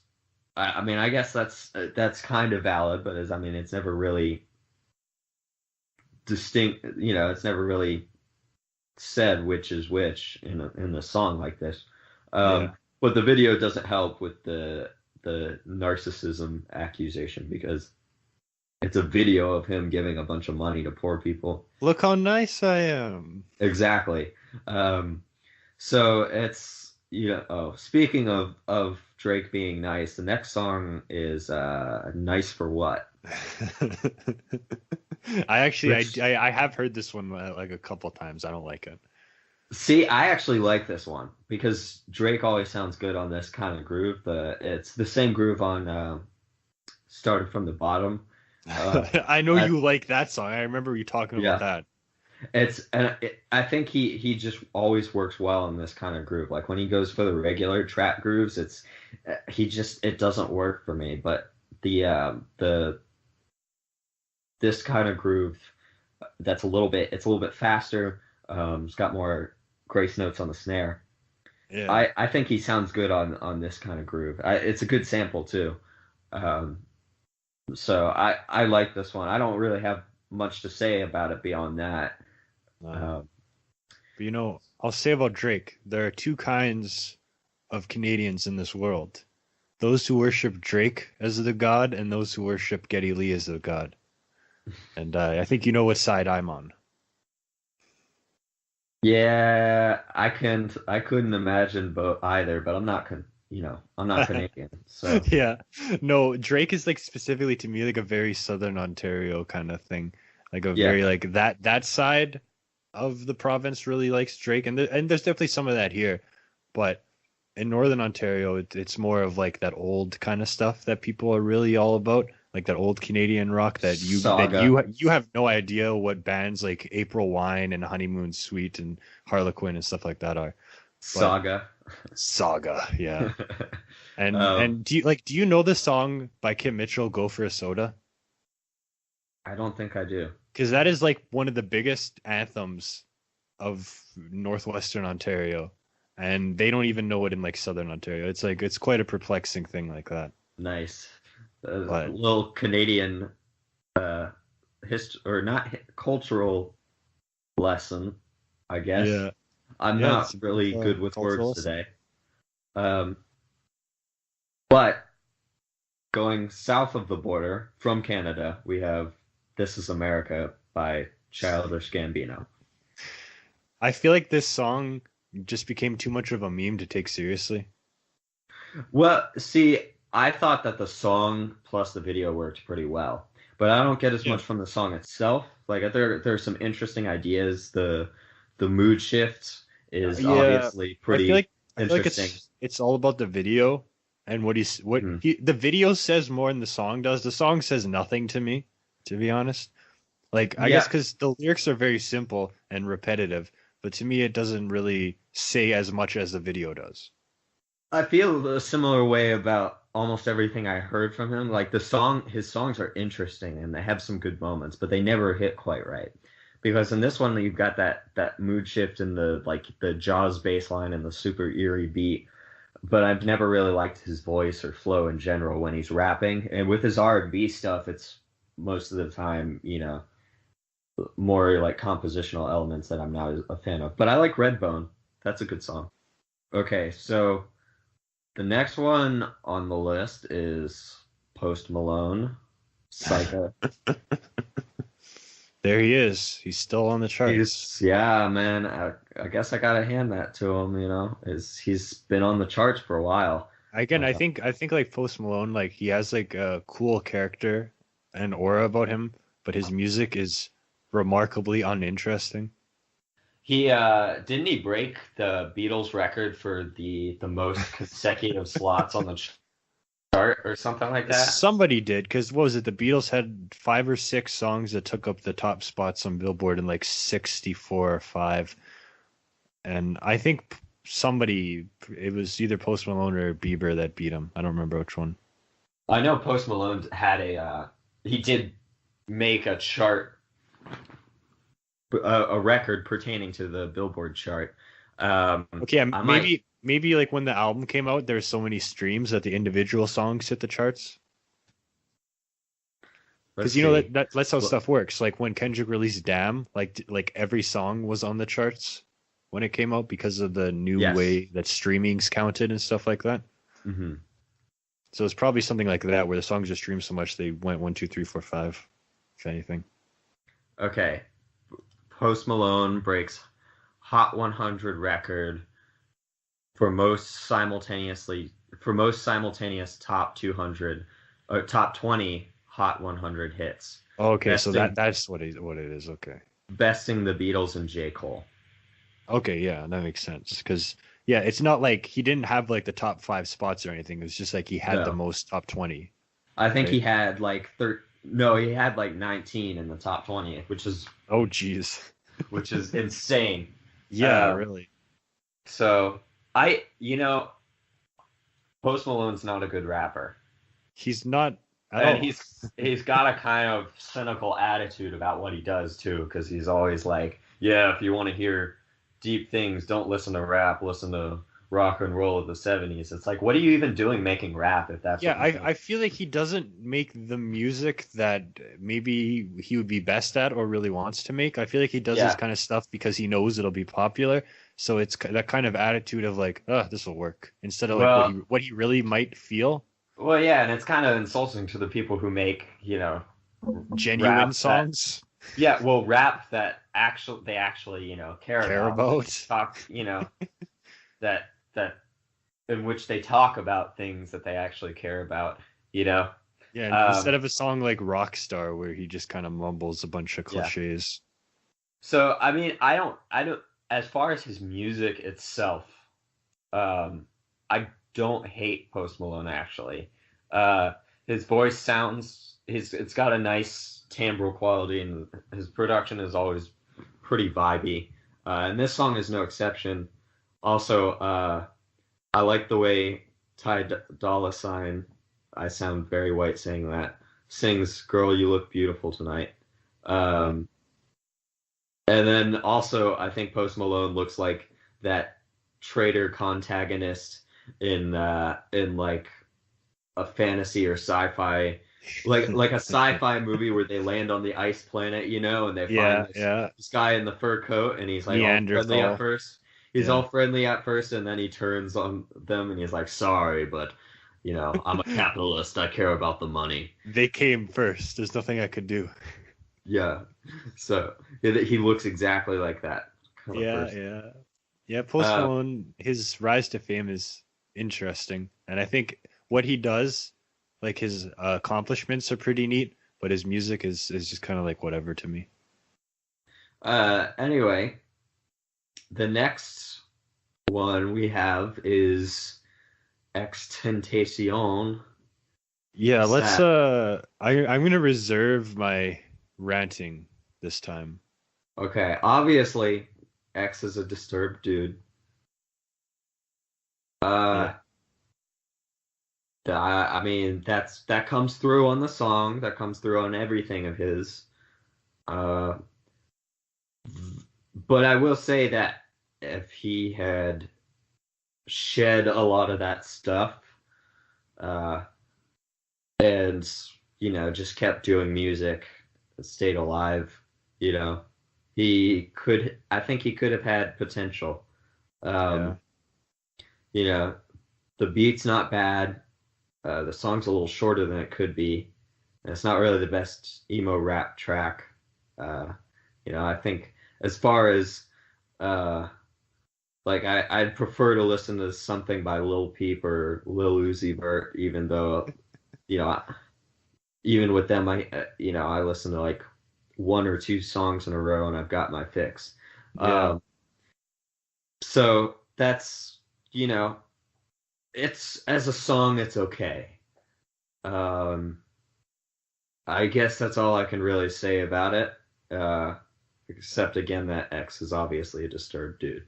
I mean, I guess that's kind of valid, but I mean, it's never really distinct, it's never really said which is which in a song like this. Yeah. But the video doesn't help with the narcissism accusation because it's a video of him giving a bunch of money to poor people. Look how nice I am. Exactly. So it's speaking of Drake being nice, the next song is Nice for What? Which, I have heard this one like a couple times. I don't like it. see, I actually like this one because Drake always sounds good on this kind of groove. It's the same groove on Started from the Bottom. I know That you like that song. I remember you talking about yeah, that. I think he just always works well in this kind of groove. Like when he goes for the regular trap grooves, it doesn't work for me. But the this kind of groove that's a little bit faster. It's got more grace notes on the snare. Yeah. I think he sounds good on this kind of groove. It's a good sample too. Um, so I like this one. I don't really have much to say about it beyond that. No. Um, But I'll say about Drake, there are two kinds of Canadians in this world. Those who worship Drake as the god and those who worship Geddy Lee as the god. And I think you know what side I'm on. yeah, I couldn't imagine both either, but I'm not Canadian, so Yeah. No, Drake is like specifically to me like a very Southern Ontario kind of thing. Like a yeah. very like that side of the province really likes Drake, and there's definitely some of that here, but in Northern Ontario, it's more of like that old kind of stuff that people are really all about, like that old Canadian rock that Saga. you have no idea what bands like April Wine and Honeymoon Suite and Harlequin and stuff like that are. But Saga. Saga, yeah. And um, do you know the song by Kim Mitchell, Go for a Soda? I don't think I do. Because that is like one of the biggest anthems of Northwestern Ontario, and they don't even know it in like Southern Ontario. It's like it's quite a perplexing thing like that. Nice. A But little Canadian or not cultural lesson, I guess. yeah, I'm yeah, not it's a bit really of a good with cultural words lesson. today. Um, but going south of the border from Canada, we have This Is America by Childish Gambino. I feel like this song just became too much of a meme to take seriously. Well, see, I thought that the song plus the video worked pretty well, but I don't get as Yeah, much from the song itself. Like there's some interesting ideas. The mood shift is yeah. obviously pretty I feel like interesting. it's all about the video, And Hmm. the video says more than the song does. The song says nothing to me, to be honest. Like, I guess Yeah, because the lyrics are very simple and repetitive, but to me, it doesn't really say as much as the video does. I feel a similar way about almost everything I heard from him. Like his songs are interesting and they have some good moments, but they never hit quite right. Because in this one, you've got that mood shift and the Jaws bass line and the super eerie beat. But I've never really liked his voice or flow in general when he's rapping. And with his R&B stuff, it's most of the time, more like compositional elements that I'm not a fan of. But I like Redbone. That's a good song. Okay, so the next one on the list is Post Malone, Psycho. There he is. He's still on the charts. Yeah, man. I guess I gotta hand that to him. Is he's been on the charts for a while. Again, Uh, I think like Post Malone, like he has like a cool character and aura about him, but his music is remarkably uninteresting. he didn't he break the Beatles record for the most consecutive slots on the chart or something like that? Somebody did, because what was it? The Beatles had 5 or 6 songs that took up the top spots on Billboard in like 64 or 5. And I think somebody, it was either Post Malone or Bieber that beat him. I don't remember which one. I know Post Malone had he did make a chart a record pertaining to the Billboard chart. Okay, I might maybe like when the album came out, there's so many streams that the individual songs hit the charts. let's Because you know see. that's how Well, stuff works. Like when Kendrick released "Damn," like every song was on the charts when it came out because of the new yes. way that streamings counted and stuff like that. Hmm. So it's probably something like that where the songs are streamed so much they went 1, 2, 3, 4, 5, if anything. Okay. Post Malone breaks Hot 100 record for most simultaneous top 200 or top 20 Hot 100 hits, Okay, so besting that's what it is. Okay. besting the Beatles and J. Cole. Okay, yeah, that makes sense. Because yeah, it's not like he didn't have like the top 5 spots or anything. It's just like he had the No. most top 20, I think he right? had like no, he had like 19 in the top 20, Oh, geez. which is insane. Yeah, Um, really. so Post Malone's not a good rapper, He's not at and all. he's got a kind of cynical attitude about what he does too, because he's always like, yeah, if you want to hear deep things, don't listen to rap, listen to rock and roll of the '70s. It's like, what are you even doing making rap if that's Yeah, what you think? I feel like he doesn't make the music that maybe he would be best at or really wants to make. I feel like he does this Yeah. kind of stuff because he knows it'll be popular. So it's that kind of attitude of like, this will work, instead of like what he Well, what he really might feel. yeah, and it's kind of insulting to the people who make, Genuine rap that, songs yeah, well, rap that they actually, care care about. about. Talk, that in which they talk about things that they actually care about, you know. Yeah, and instead Um, of a song like Rockstar where he just kind of mumbles a bunch of yeah. cliches. So I mean, I don't. As far as his music itself, I don't hate Post Malone actually. Uh, his voice sounds his it's got a nice timbral quality, and his production is always pretty vibey. And this song is no exception. Also, I like the way Dolla Sign, I sound very white saying that, sings "Girl, You Look Beautiful Tonight." Yeah. Um, and then also, I think Post Malone looks like that traitor contagonist in like a fantasy or sci-fi, like a sci-fi movie where they land on the ice planet, and they find Yeah, this yeah. this guy in the fur coat, and he's like all friendly at Neanderthal. first. He's all Yeah. friendly at first, and then he turns on them, and he's like, "Sorry, but I'm a capitalist. I care about the money." They came first. There's nothing I could do. Yeah, so he looks exactly like that kind of Yeah, person. yeah. Yeah, Post Uh, Malone, his rise to fame is interesting. And I think what he does, like his accomplishments are pretty neat, but his music is just kind of like whatever to me. anyway, the next one we have is Extentation. Yeah, What's let's that? I'm gonna reserve my ranting this time. Okay, obviously, X is a disturbed dude. Yeah. Uh, I mean, that comes through on the song. That comes through on everything of his. Uh, but I will say that if he had shed a lot of that stuff, uh, and just kept doing music, stayed alive, you know, I think he could have had potential. Yeah. Um, you know, the beat's not bad. The song's a little shorter than it could be. And it's not really the best emo rap track. Uh, I think as far as uh, like I'd prefer to listen to something by Lil Peep or Lil Uzi Vert, even though you know even with them I listen to like one or two songs in a row and I've got my fix. Yeah. Um, so that's you know it's as a song it's okay. Um, I guess that's all I can really say about it. Uh, except again that X is obviously a disturbed dude,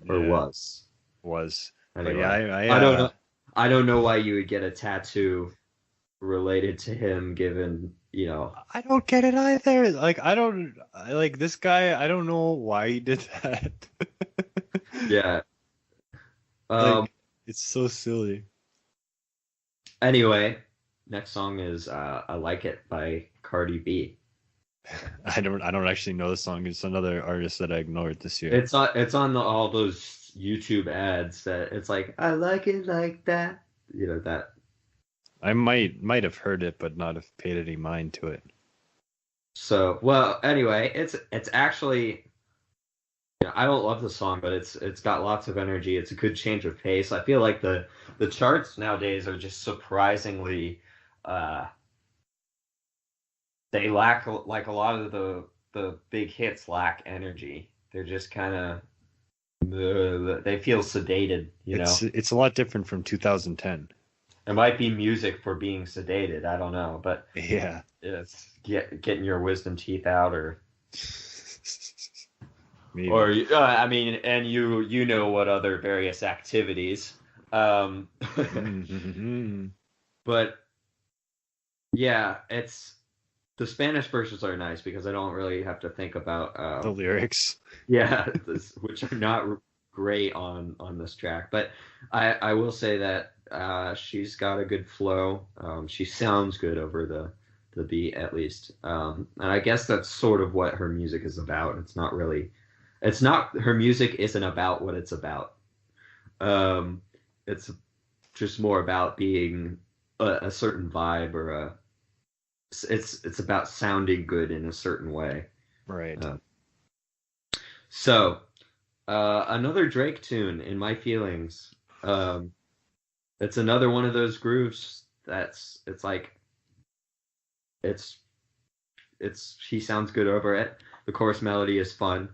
or Yeah. was. Was. But yeah, Anyway, I don't I know. I don't know why you would get a tattoo related to him, given I don't get it either. Like like this guy, I don't know why he did that. yeah. Um. Like it's so silly. Anyway, next song is "I Like It" by Cardi B. I don't actually know the song. It's another artist that I ignored this year. It's on all those YouTube ads that it's like "I like it like that." That. I might have heard it, but not have paid any mind to it. So well, anyway, it's actually I don't love the song, but it's got lots of energy. It's a good change of pace. I feel like the charts nowadays are just surprisingly uh they lack like a lot of the big hits lack energy. They're just kind of they feel sedated. It's a lot different from 2010. It might be music for being sedated. I don't know, but Yeah. it's getting your wisdom teeth out or Maybe. I mean, and you know what other various activities. Um, Mm-hmm. but yeah, it's the Spanish versions are nice because I don't really have to think about The lyrics. yeah, which are not great on this track. But I will say that she's got a good flow. She sounds good over the beat at least. And I guess that's sort of what her music is about. It's not her music isn't about what it's about. Um, it's just more about being a certain vibe or it's about sounding good in a certain way. Right. Uh, so another Drake tune in my feelings. Um, it's another one of those grooves it's like it's he sounds good over it. The chorus melody is fun.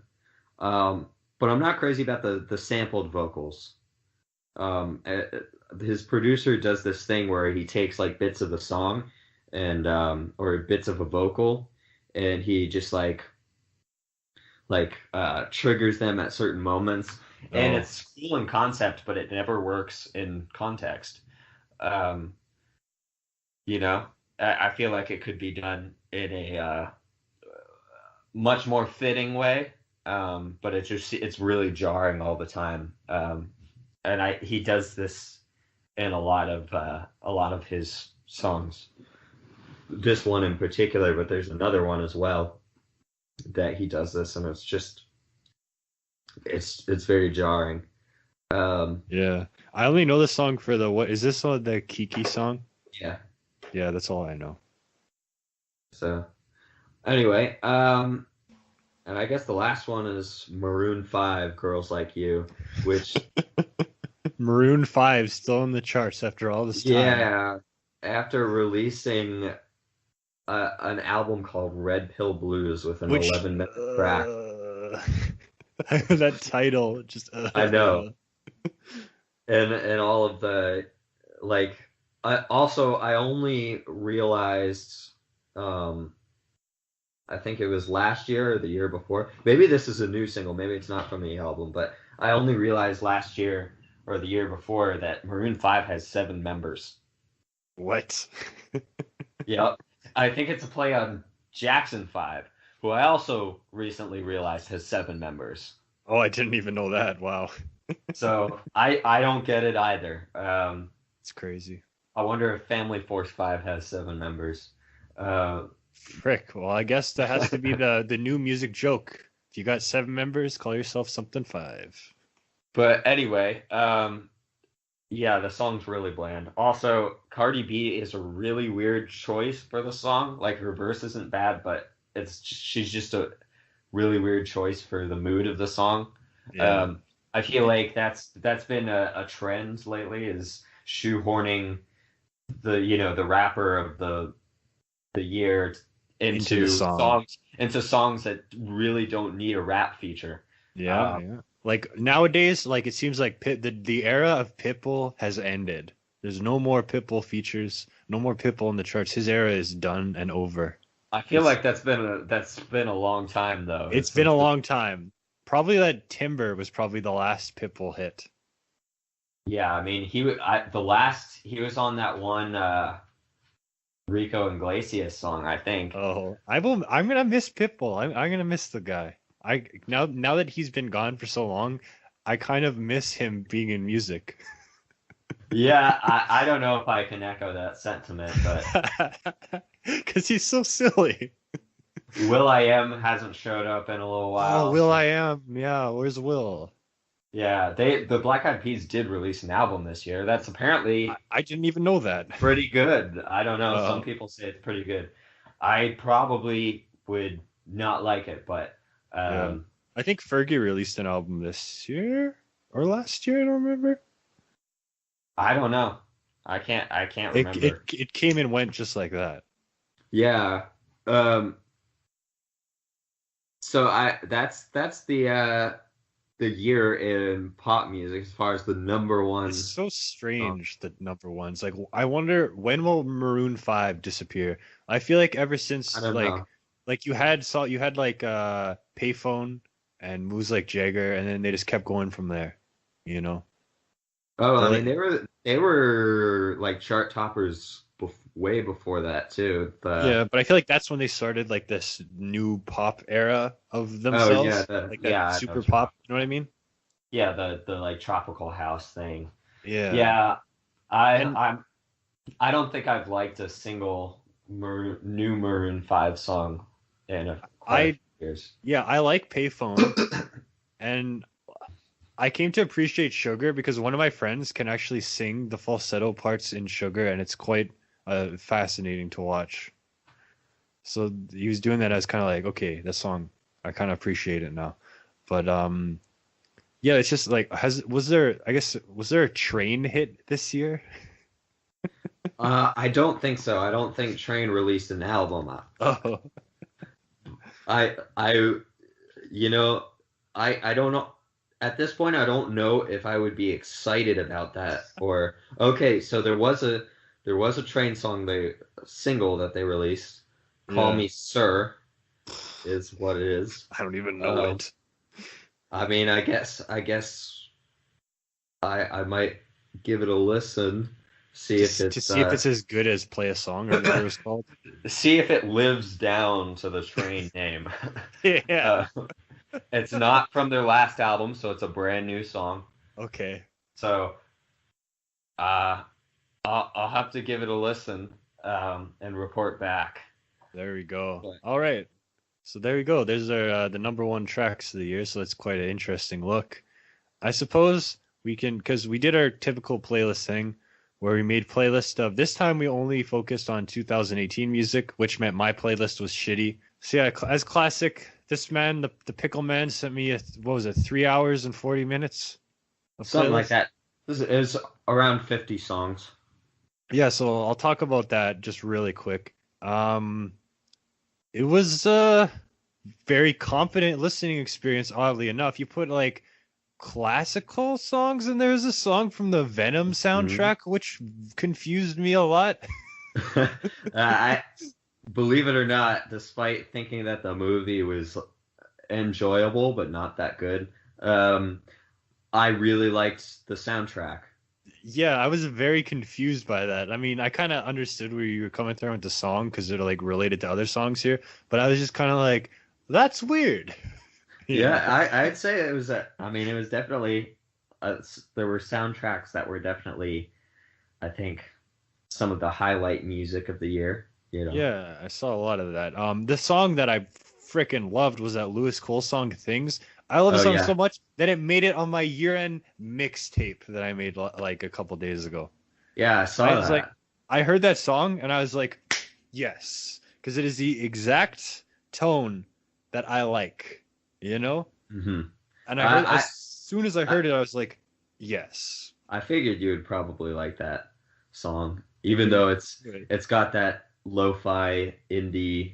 But I'm not crazy about the sampled vocals. His producer does this thing where he takes like bits of the song and or bits of a vocal and he just triggers them at certain moments and Oh, it's cool in concept but it never works in context. um you know I feel like it could be done in a much more fitting way. But it's really jarring all the time. And he does this in a lot of his songs. This one in particular, but there's another one as well that he does this, and it's very jarring. Um, yeah. I only know the song for what is this the Kiki song? yeah. Yeah, that's all I know. So anyway, and I guess the last one is Maroon 5, Girls Like You, which Maroon 5 still in the charts after all this time. yeah, after releasing an album called Red Pill Blues with an Which 11-minute track. that title just I know. and all of the like. I only realized, um, I think it was last year or the year before. Maybe this is a new single. Maybe it's not from the album, but I only realized last year or the year before that Maroon 5 has 7 members. What? Yep. I think it's a play on Jackson 5, who I also recently realized has 7 members. Oh, I didn't even know that. Wow. So I don't get it either. It's crazy. I wonder if Family Force 5 has 7 members. Uh, Frick. Well, I guess that has to be the new music joke. If you got 7 members, call yourself something 5. but anyway, yeah, the song's really bland. Also, Cardi B is a really weird choice for the song. Like her verse isn't bad, but she's just a really weird choice for the mood of the song. Yeah. Um, I feel like that's been a trend lately is shoehorning the rapper of the year Into the into song. songs that really don't need a rap feature. Yeah, Um, yeah. Like nowadays, like it seems like the era of Pitbull has ended. There's no more Pitbull features, no more Pitbull in the charts. His era is done and over. I feel It's like that's been a long time though. it's been a long time. Probably that Timber was probably the last Pitbull hit. Yeah, I mean the last he was on that one Rico Iglesias song, I think. Oh, I'm gonna miss Pitbull. I'm gonna miss the guy. I now that he's been gone for so long, I kind of miss him being in music. Yeah, I don't know if I can echo that sentiment, but Because he's so silly. Will I Am hasn't showed up in a little Oh, while. Will I Am. Yeah, where's Will? Yeah, the Black Eyed Peas did release an album this year. That's apparently I didn't even know that. pretty good. I don't know. Some Oh, people say it's pretty good. I probably would not like it, but yeah. I think Fergie released an album this year or last year. I don't remember. I don't know. I can't It it remember. it came and went just like that. Yeah. Um, so that's the year in pop music as far as the number It's one so song. strange that number one's like. I wonder when will Maroon 5 disappear? I feel like ever I since don't know. like you had like Payphone and Moves Like Jagger, and then they just kept going from there. You know. Oh, But I mean like they were like chart toppers way before that too. The yeah, but I feel like that's when they started like this new pop era of Oh yeah, themselves, like that yeah, I know super what you're pop. talking. You know what I mean? Yeah, the like tropical house thing. Yeah. Yeah, I And I'm I don't think I've liked a single new Maroon 5 song in quite a I few years. yeah, I like Payphone, and I came to appreciate Sugar because one of my friends can actually sing the falsetto parts in Sugar, and it's quite fascinating to watch. So he was doing that as kind of like, okay, that song, I kind of appreciate it now. But yeah, it's just like, was there a train hit this year? I don't think so. I don't think Train released an album. Oh, I you know I don't know at this point. I don't know if I would be excited about that or okay. So there was a Train song, they single that they released. Call yeah. Me Sir is what it is. I don't even know Um, it. I mean, I guess I might give it a listen, see if To it's see if it's as good as Play a Song or whatever it's called. see if it lives down to the Train name. Yeah. Uh, it's not from their last album, so it's a brand new song. Okay. So uh, I'll have to give it a listen and report back. There we go. But All right. So there we go. There's our the number one tracks of the year. So that's quite an interesting look. I suppose we can, because we did our typical playlist thing where we made playlist of this time we only focused on 2018 music, which meant my playlist was shitty. So yeah, as classic, this man, the pickle man, sent me what was it, 3 hours and 40 minutes of something like playlist. that. This is around 50 songs. Yeah, so I'll talk about that just really quick. Um, it was very competent listening experience, oddly enough. You put like classical songs, and there's a song from the Venom Mhm. soundtrack, which confused me a lot. I believe it or not, despite thinking that the movie was enjoyable but not that good, um, I really liked the soundtrack. Yeah, I was very confused by that. I mean, I kind of understood where you were coming from with the song because they're like related to other songs here, but I was just kind of like, that's weird, you Yeah, know? I'd say it was I mean, it was definitely there were soundtracks that were definitely, I think, some of the highlight music of the year, you know. Yeah, I saw a lot of that. The song that I freaking loved was that Lewis Cole song, Things. I love the Oh song so yeah. much that it made it on my year-end mixtape that I made like a couple days ago. Yeah, I I saw was like, that. I heard that song and I was like, yes, because it is the exact tone that I like, you know? Hmm. And I heard as I, soon as I I heard it, I was like, yes. I figured you would probably like that song, even Good. though Good. it's got that lo-fi indie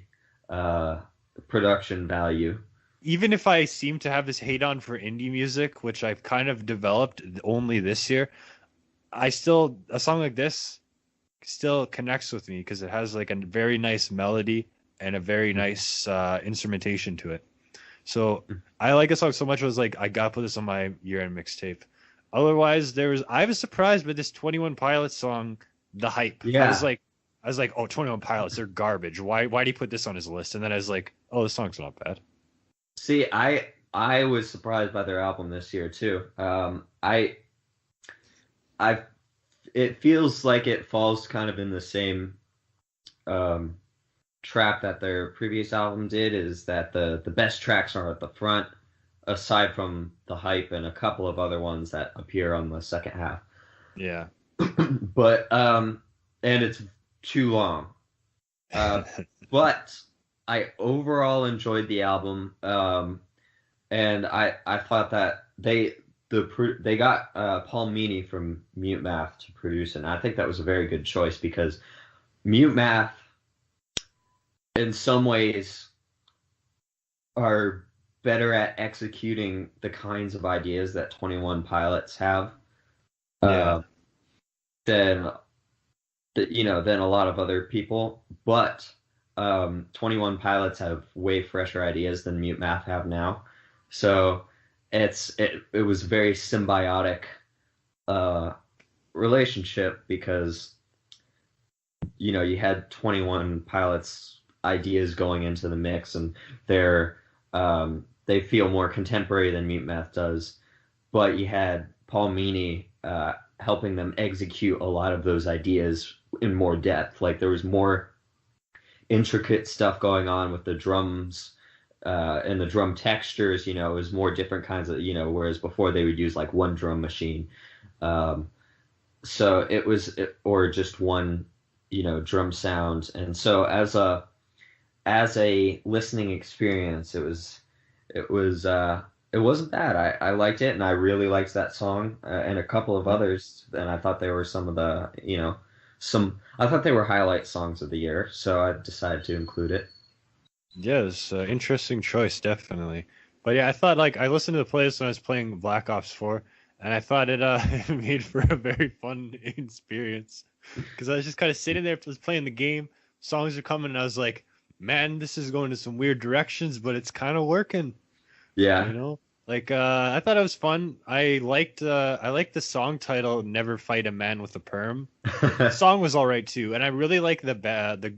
uh production value. Even if I seem to have this hate on for indie music, which I've kind of developed only this year, I still a song like this still connects with me because it has like a very nice melody and a very Mhm. nice instrumentation to it. So I like a song so much. I was like, I gotta put this on my year-end mixtape. Otherwise, I was surprised by this 21 Pilots song, "The Hype." Yeah. I was like, oh, 21 Pilots, they're garbage. Why do you put this on his list? And then I was like, oh, this song's not bad. See, I was surprised by their album this year too. I it feels like it falls kind of in the same um trap that their previous album did, is that the best tracks are at the front, aside from the hype and a couple of other ones that appear on the second half. Yeah. But and it's too long. Uh, but I overall enjoyed the album. And I thought that they got Paul Meany from Mute Math to produce it. And I think that was a very good choice because Mute Math, in some ways, are better at executing the kinds of ideas that 21 Pilots have Yeah. uh, than than a lot of other people. But 21 Pilots have way fresher ideas than Mute Math have now. So it was a very symbiotic uh, relationship because you had 21 Pilots ideas going into the mix, and they feel more contemporary than Mute Math does. But you had Paul Meany helping them execute a lot of those ideas in more depth. Like there was more intricate stuff going on with the drums and the drum textures. It was more different kinds of, whereas before they would use like one drum machine. Um, so or just one, drum sound. And so as a listening experience, it wasn't bad. I liked it, and I really liked that song and a couple of Mhm. others. And I thought they were some of the, I thought they were highlight songs of the year. So I decided to include it. Yeah, it's an interesting choice, definitely. But yeah, I thought like I listened to the playlist when I was playing Black Ops 4, and I thought it it made for a very fun experience because I was just kind of sitting there, was playing the game, songs are coming, and I was like, man, this is going to some weird directions, but it's kind of working, you Yeah. know? Like I thought it was fun. I liked the song title "Never Fight a Man with a Perm." The song was all right too, and I really like the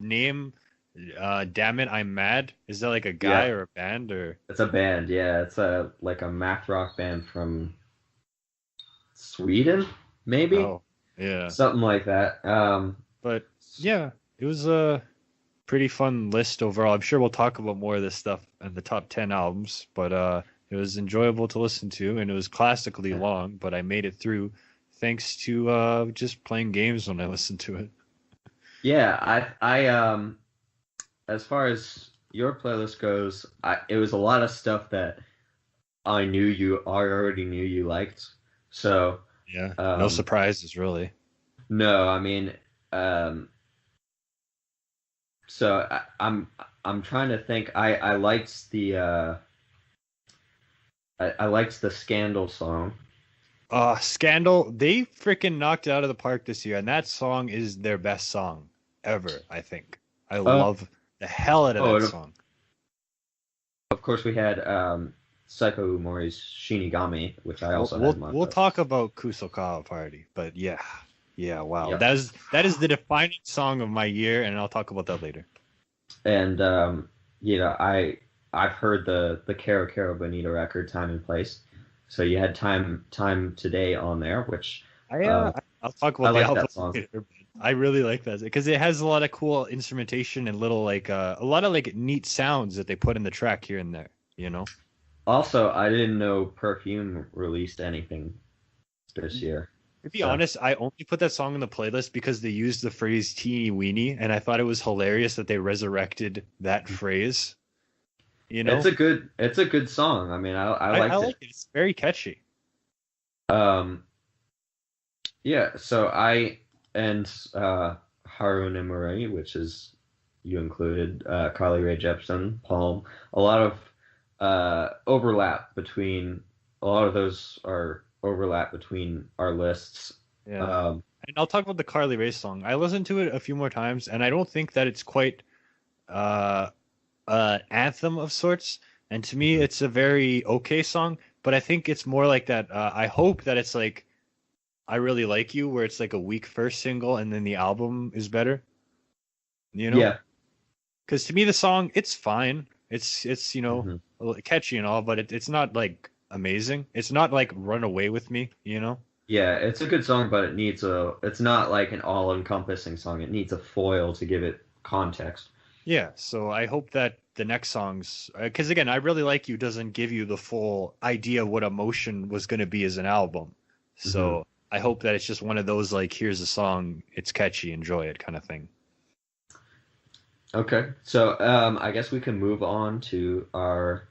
name. Damn it, I'm mad. Is that like a guy Yeah. or a band or? It's a band. Yeah. It's like a math rock band from Sweden, maybe Oh, yeah. something like that. But yeah, it was a pretty fun list overall. I'm sure we'll talk about more of this stuff in the top 10 albums, but it was enjoyable to listen to, and it was classically long, but I made it through thanks to just playing games when I listened to it. Yeah. As far as your playlist goes, it was a lot of stuff that I already knew you liked. So, Yeah, no um, surprises really. no, I mean, um, I'm trying to think. I liked I liked the Scandal song. Scandal, they freaking knocked it out of the park this year, and that song is their best song ever, I think. I Uh, love the hell out of oh, that and song. of course we had Psycho Mori's Shinigami, which I We'll also had we'll in my we'll list. talk about Kusokawa Party, but yeah, yeah, wow, Yeah, that is the defining song of my year, and I'll talk about that later. and I've heard the Caro Caro Bonita record, Time and Place. So you had Time Today on there, which I um, I'll talk I about the like album that song. later. But I really like that because it has a lot of cool instrumentation and little like a lot of like neat sounds that they put in the track here and there. You know. Also, I didn't know Perfume released anything this year. To be So honest, I only put that song in the playlist because they used the phrase teeny weeny, and I thought it was hilarious that they resurrected that phrase. You know, it's a good song. I mean, I I liked like it. it. It's very catchy. Um, yeah. So I and Harun and Murray, which is you included Carly Rae Jepsen, Palm. A lot of overlap between a lot of those are overlap between our lists. Yeah. Um, And I'll talk about the Carly Rae song. I listened to it a few more times, and I don't think that it's quite uh anthem of sorts. And to me, mhm. it's a very okay song, but I think it's more like that. I hope that it's like I Really Like You, where it's like a weak first single and then the album is better, you know? Yeah. Because to me, the song, it's fine. It's hmm catchy and all, but it's not like amazing. It's not like Run Away with Me, you know? Yeah, it's a good song, but it's not like an all-encompassing song. It needs a foil to give it context. Yeah, so I hope that the next songs, because again, I Really Like You doesn't give you the full idea of what Emotion was going to be as an album. hmm So I hope that it's just one of those like, here's a song, it's catchy, enjoy it kind of thing. Okay, so I guess we can move on to our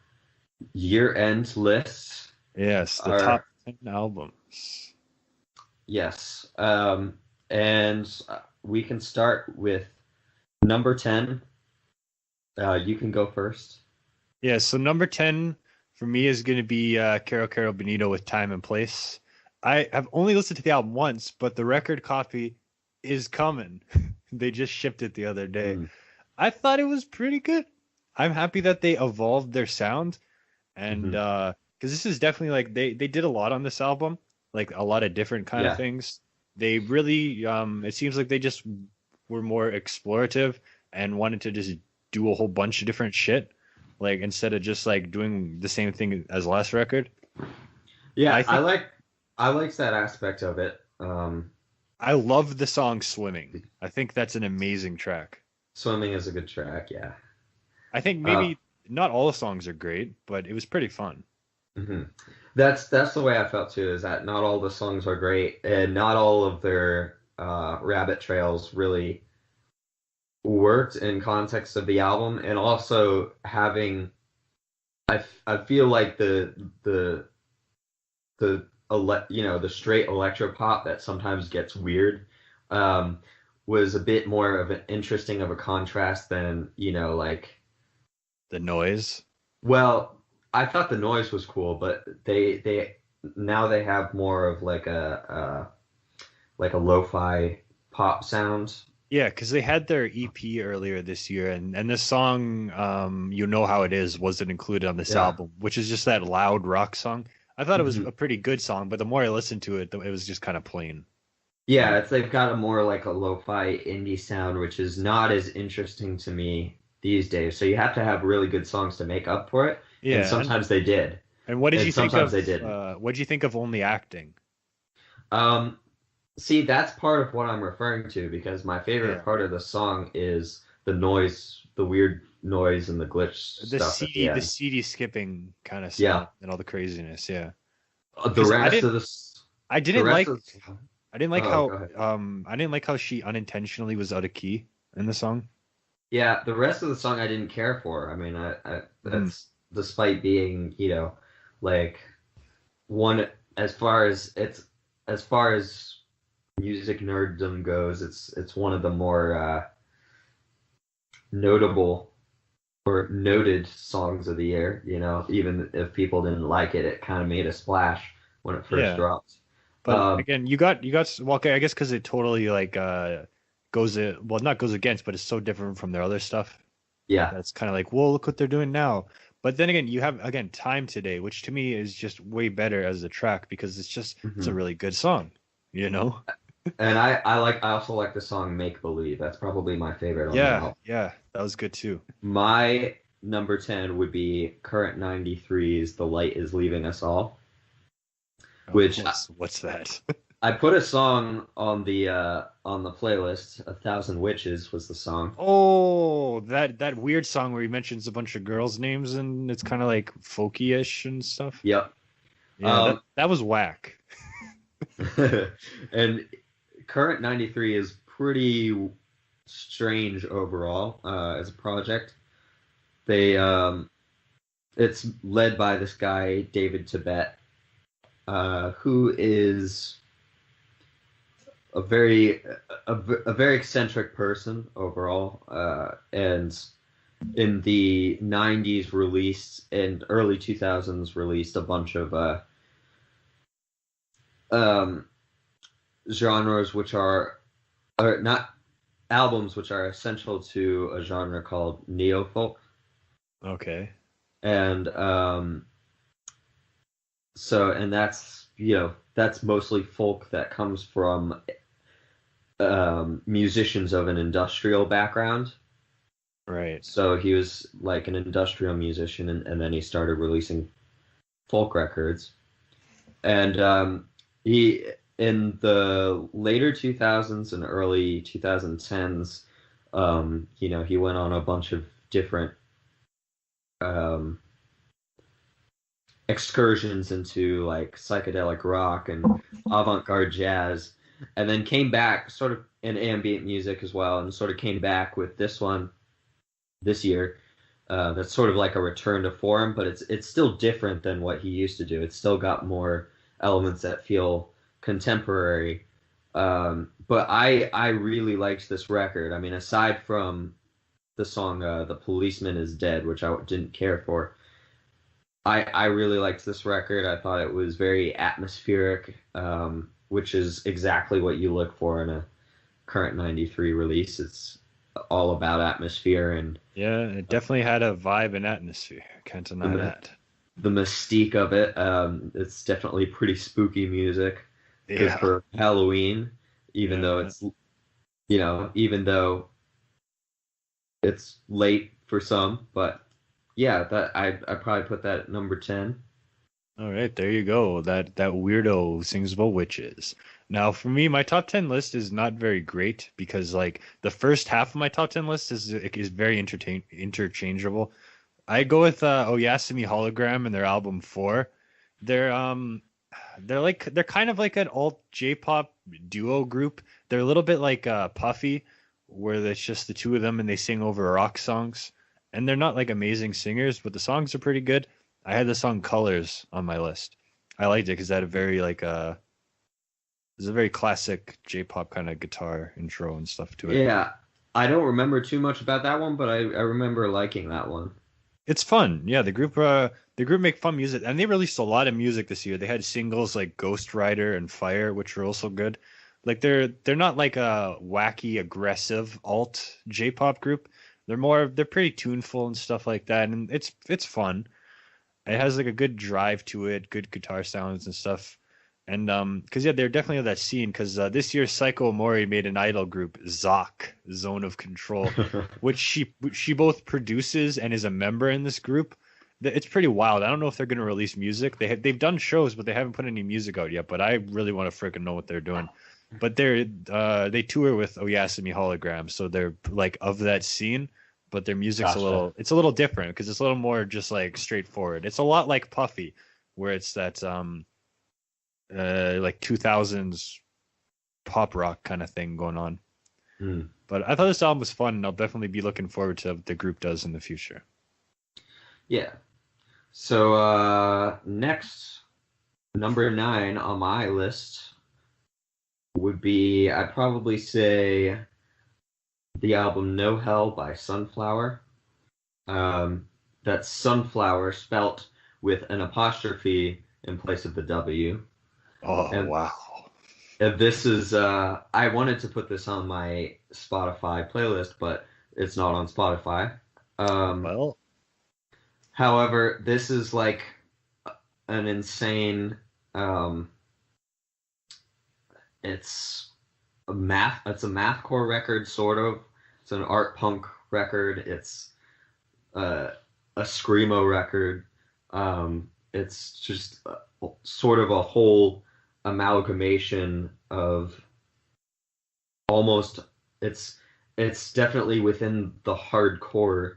year-end lists. Yes, the top Our 10 albums. yes, and we can start with number 10. You can go first. Yeah, so number 10 for me is going to be Caro Caro Bonito with Time and Place. I have only listened to the album once, but the record copy is coming. They just shipped it the other day. Mm, I thought it was pretty good. I'm happy that they evolved their sound and hmm because this is definitely like they did a lot on this album, like a lot of different kind of Yeah, things. They really it seems like they just were more explorative and wanted to just do a whole bunch of different shit, like instead of just like doing the same thing as last record. I yeah, think I liked that aspect of it. I love the song Swimming. I think that's an amazing track. Swimming is a good track. Yeah. I think Uh, maybe not all the songs are great, but it was pretty fun. hmm That's the way I felt too. Is that not all the songs are great, and not all of their rabbit trails really worked in context of the album, and also having I feel like the straight electro pop that sometimes gets weird um, was a bit more of an interesting of a contrast than like The noise. well, I thought the noise was cool, but they now they have more of like a lo-fi pop sound. Yeah, because they had their EP earlier this year, and the song "You Know How It Is" wasn't included on this Yeah. album, which is just that loud rock song. I thought it was hmm a pretty good song, but the more I listened to it, it was just kind of plain. You Yeah, know? it's they've got a more like a lo-fi indie sound, which is not as interesting to me these days. So you have to have really good songs to make up for it, and Yeah, sometimes they did, and what did and you think sometimes of they didn't. what did you think of Only Acting? Um, See, that's part of what I'm referring to because my favorite Yeah, part of the song is the noise, the weird noise and the glitch the stuff at the CD, the end. CD skipping kind of Yeah. stuff and all the craziness. Yeah, The because rest of I the didn't rest like of the song. I didn't like Oh, go how ahead. I didn't like how she unintentionally was out of key in the song. Yeah, the rest of the song I didn't care for. I mean, Mm. that's despite being, like one as far as music nerddom goes, it's one of the more notable or noted songs of the year. You know, even if people didn't like it, it kind of made a splash when it first Yeah. dropped. But Um, again, you got well, okay, I guess because it totally like goes well, not goes against, but it's so different from their other stuff. yeah. That's kind of like, well, look what they're doing now. But then again, you have again Time Today, which to me is just way better as a track because it's a Hmm. really good song, you know? And I also like the song Make Believe. That's probably my favorite on the Yeah, album. yeah, that was good too. My number 10 would be Current 93's The Light Is Leaving Us All, Oh, which what's that? I put a song on the playlist. A Thousand Witches was the song. Oh, that weird song where he mentions a bunch of girls' names and it's kind of like folky-ish and stuff. Yep. Yeah, that Um, that was whack. and Current 93 is pretty strange overall as a project. They it's led by this guy David Tibet, who is a very eccentric person overall, and in the 90s released and early 2000s released a bunch of um, genres which are or not albums which are essential to a genre called neo folk, Okay. and and that's that's mostly folk that comes from musicians of an industrial background. Right. So he was like an industrial musician, and then he started releasing folk records. And he, in the later 2000s and early 2010s, he went on a bunch of different um, excursions into like psychedelic rock and avant-garde jazz, and then came back sort of in ambient music as well, and sort of came back with this one this year. That's sort of like a return to form, but it's still different than what he used to do. It's still got more elements that feel contemporary. But I really liked this record. I mean, aside from the song "The Policeman Is Dead," which I didn't care for, I really liked this record. I thought it was very atmospheric, which is exactly what you look for in a current 93 release. It's all about atmosphere and Yeah, it definitely had a vibe and atmosphere. Can't deny the that. the mystique of it. It's definitely pretty spooky music, because Yeah. for Halloween, even though Yeah. it's even though it's late for some, but yeah, that I probably put that at number 10. All right, there you go. That weirdo sings about witches. Now, for me, my top 10 list is not very great because like the first half of my top 10 list is very interchangeable. I go with Oyasumi Hologram and their album 4. They're um they're kind of like an alt J-pop duo group. They're a little bit like Puffy, where it's just the two of them and they sing over rock songs. And they're not like amazing singers, but the songs are pretty good. I had the song Colors on my list. I liked it because that had a very like there's a very classic J-pop kind of guitar intro and stuff to it. Yeah, I don't remember too much about that one, but I remember liking that one. It's fun. Yeah, the group make fun music and they released a lot of music this year. They had singles like Ghost Rider and Fire, which are also good. Like they're not like a wacky, aggressive alt J-pop group. They're pretty tuneful and stuff like that, and it's fun. It has like a good drive to it, good guitar sounds and stuff. And because yeah, they're definitely on that scene. Because this year, Psycho Mori made an idol group, Zoc, Zone of Control, which she both produces and is a member in this group. It's pretty wild. I don't know if they're gonna release music. They've done shows, but they haven't put any music out yet. But I really want to freaking know what they're doing. But they tour with Oyasumi Hologram, so they're like of that scene, but their music's Gotcha. it's a little different because it's a little more just like straightforward. It's a lot like Puffy, where it's that like 2000s pop rock kind of thing going on. Hmm. But I thought this album was fun, and I'll definitely be looking forward to what the group does in the future. Yeah. So next, number 9 on my list would be, I'd probably say, the album No Hell by Sunflower. That's sunflower spelt with an apostrophe in place of the W. Oh, And wow. this is I wanted to put this on my Spotify playlist, but it's not on Spotify. Um, Well, However, this is like an insane um, it's it's a mathcore record sort of. It's an art punk record. It's uh, a screamo record. It's just sort of a whole amalgamation of almost it's it's definitely within the hardcore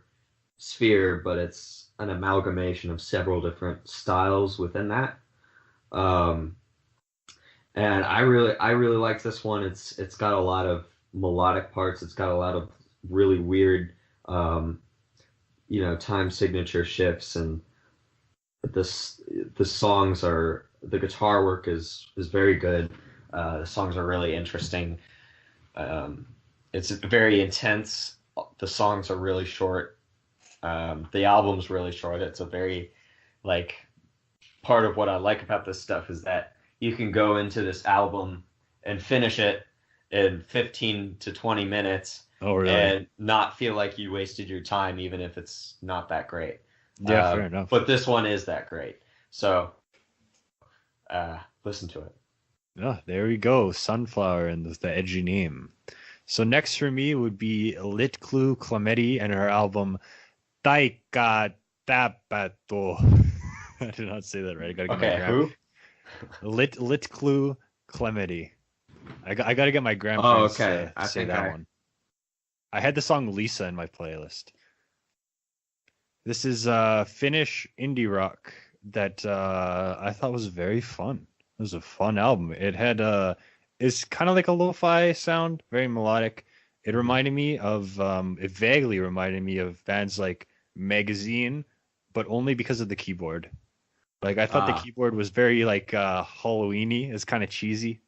sphere, but it's an amalgamation of several different styles within that. Um, and I really like this one. It's got a lot of melodic parts. It's got a lot of really weird um, time signature shifts, and this the songs are the guitar work is very good. The songs are really interesting. Um, it's very intense. The songs are really short. The album's really short. It's a very like part of what I like about this stuff is that you can go into this album and finish it in 15 to 20 minutes oh, really? and not feel like you wasted your time, even if it's not that great. Yeah, fair enough. But this one is that great. So listen to it. Oh, there we go. Sunflower and the edgy name. So next for me would be Litclu Clemeti and her album Taika Tapato. I did not say that right. I gotta get my Okay, gram. who? Litclu Clemeti. I gotta get my Oh, grandparents okay. to say that one. I had the song Lisa in my playlist. This is Finnish indie rock that I thought was very fun. It was a fun album. It had it's kind of like a lo-fi sound, very melodic. It reminded me of it vaguely reminded me of bands like Magazine, but only because of the keyboard. Like I thought the Ah, keyboard was very like Halloweeny. It's kind of cheesy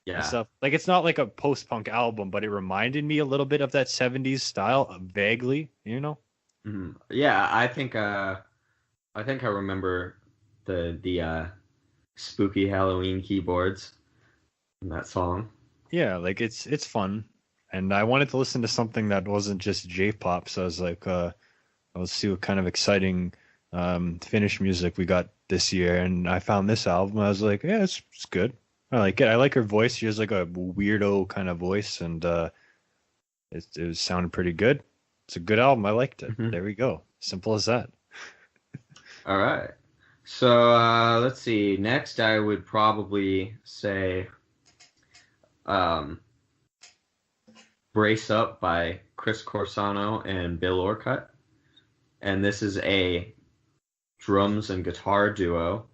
and yeah. stuff. Like it's not like a post-punk album, but it reminded me a little bit of that 70s style, vaguely, you know? Yeah, I think I remember the spooky Halloween keyboards in that song. Yeah, like it's fun. And I wanted to listen to something that wasn't just J-pop, so I was like, let's see what kind of exciting Finnish music we got this year. And I found this album. I was like, yeah, it's good. I like it. I like her voice. She has like a weirdo kind of voice, and it was sounding pretty good. It's a good album. I liked it. Hmm. There we go. Simple as that. All right. So let's see. Next, I would probably say um, "Brace Up" by Chris Corsano and Bill Orcutt, and this is a drums and guitar duo,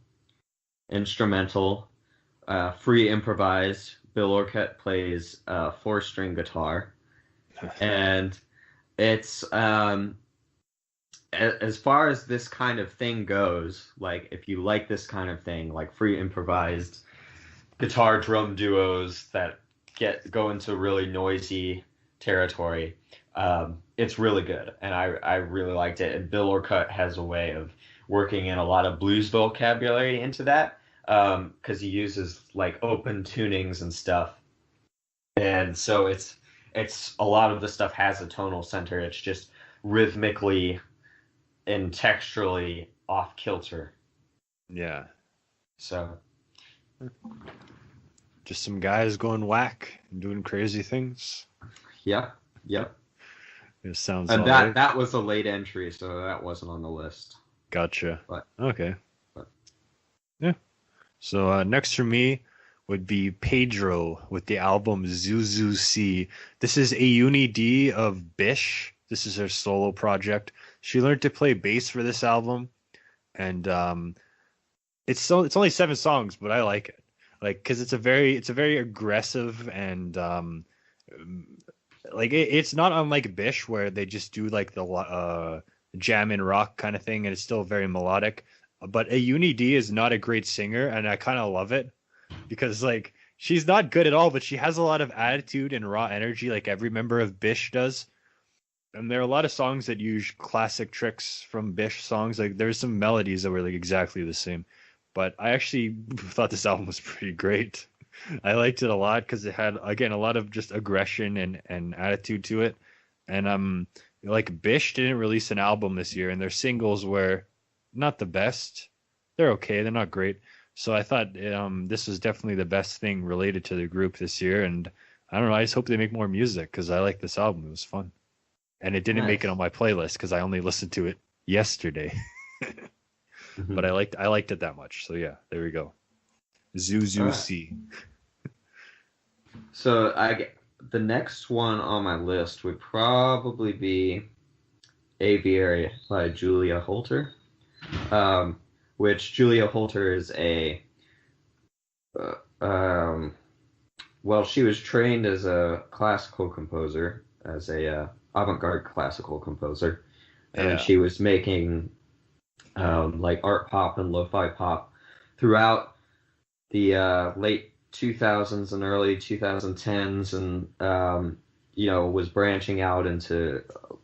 instrumental, free improvised. Bill Orcutt plays four-string guitar, and it's as far as this kind of thing goes, like if you like this kind of thing, like free improvised guitar drum duos that go into really noisy territory, it's really good, and I really liked it. And Bill Orcutt has a way of working in a lot of blues vocabulary into that, because he uses like open tunings and stuff, and so it's a lot of the stuff has a tonal center. It's just rhythmically and texturally off kilter. Yeah, So just some guys going whack and doing crazy things. yep, yep. It sounds And all that right. that was a late entry, so that wasn't on the list. Gotcha. But Okay. but Yeah. So next for me would be Pedro with the album Zuzu C. This is a uni D of Bish. This is her solo project. She learned to play bass for this album, and it's only 7 songs, but I like it. Like because it's a very aggressive and like it's not unlike Bish where they just do like the jam and rock kind of thing, and it's still very melodic. But a Uni D is not a great singer, and I kind of love it because like she's not good at all, but she has a lot of attitude and raw energy, like every member of Bish does. And there are a lot of songs that use classic tricks from Bish songs. Like there's some melodies that were like exactly the same. But I actually thought this album was pretty great. I liked it a lot because it had again a lot of just aggression and attitude to it. And like Bish didn't release an album this year, and their singles were not the best. They're okay, they're not great. So I thought this was definitely the best thing related to the group this year. And I don't know, I just hope they make more music because I like this album. It was fun, and it didn't make it Nice. on my playlist because I only listened to it yesterday. But Hmm. I liked it that much. So yeah, there we go. All Zuzu right. C. So the next one on my list would probably be Aviary by Julia Holter, um, which Julia Holter is a uh, um, well, she was trained as a classical composer, as a avant-garde classical composer, and Yeah. she was making like art pop and lo-fi pop throughout the late 2000s and early 2010s, and was branching out into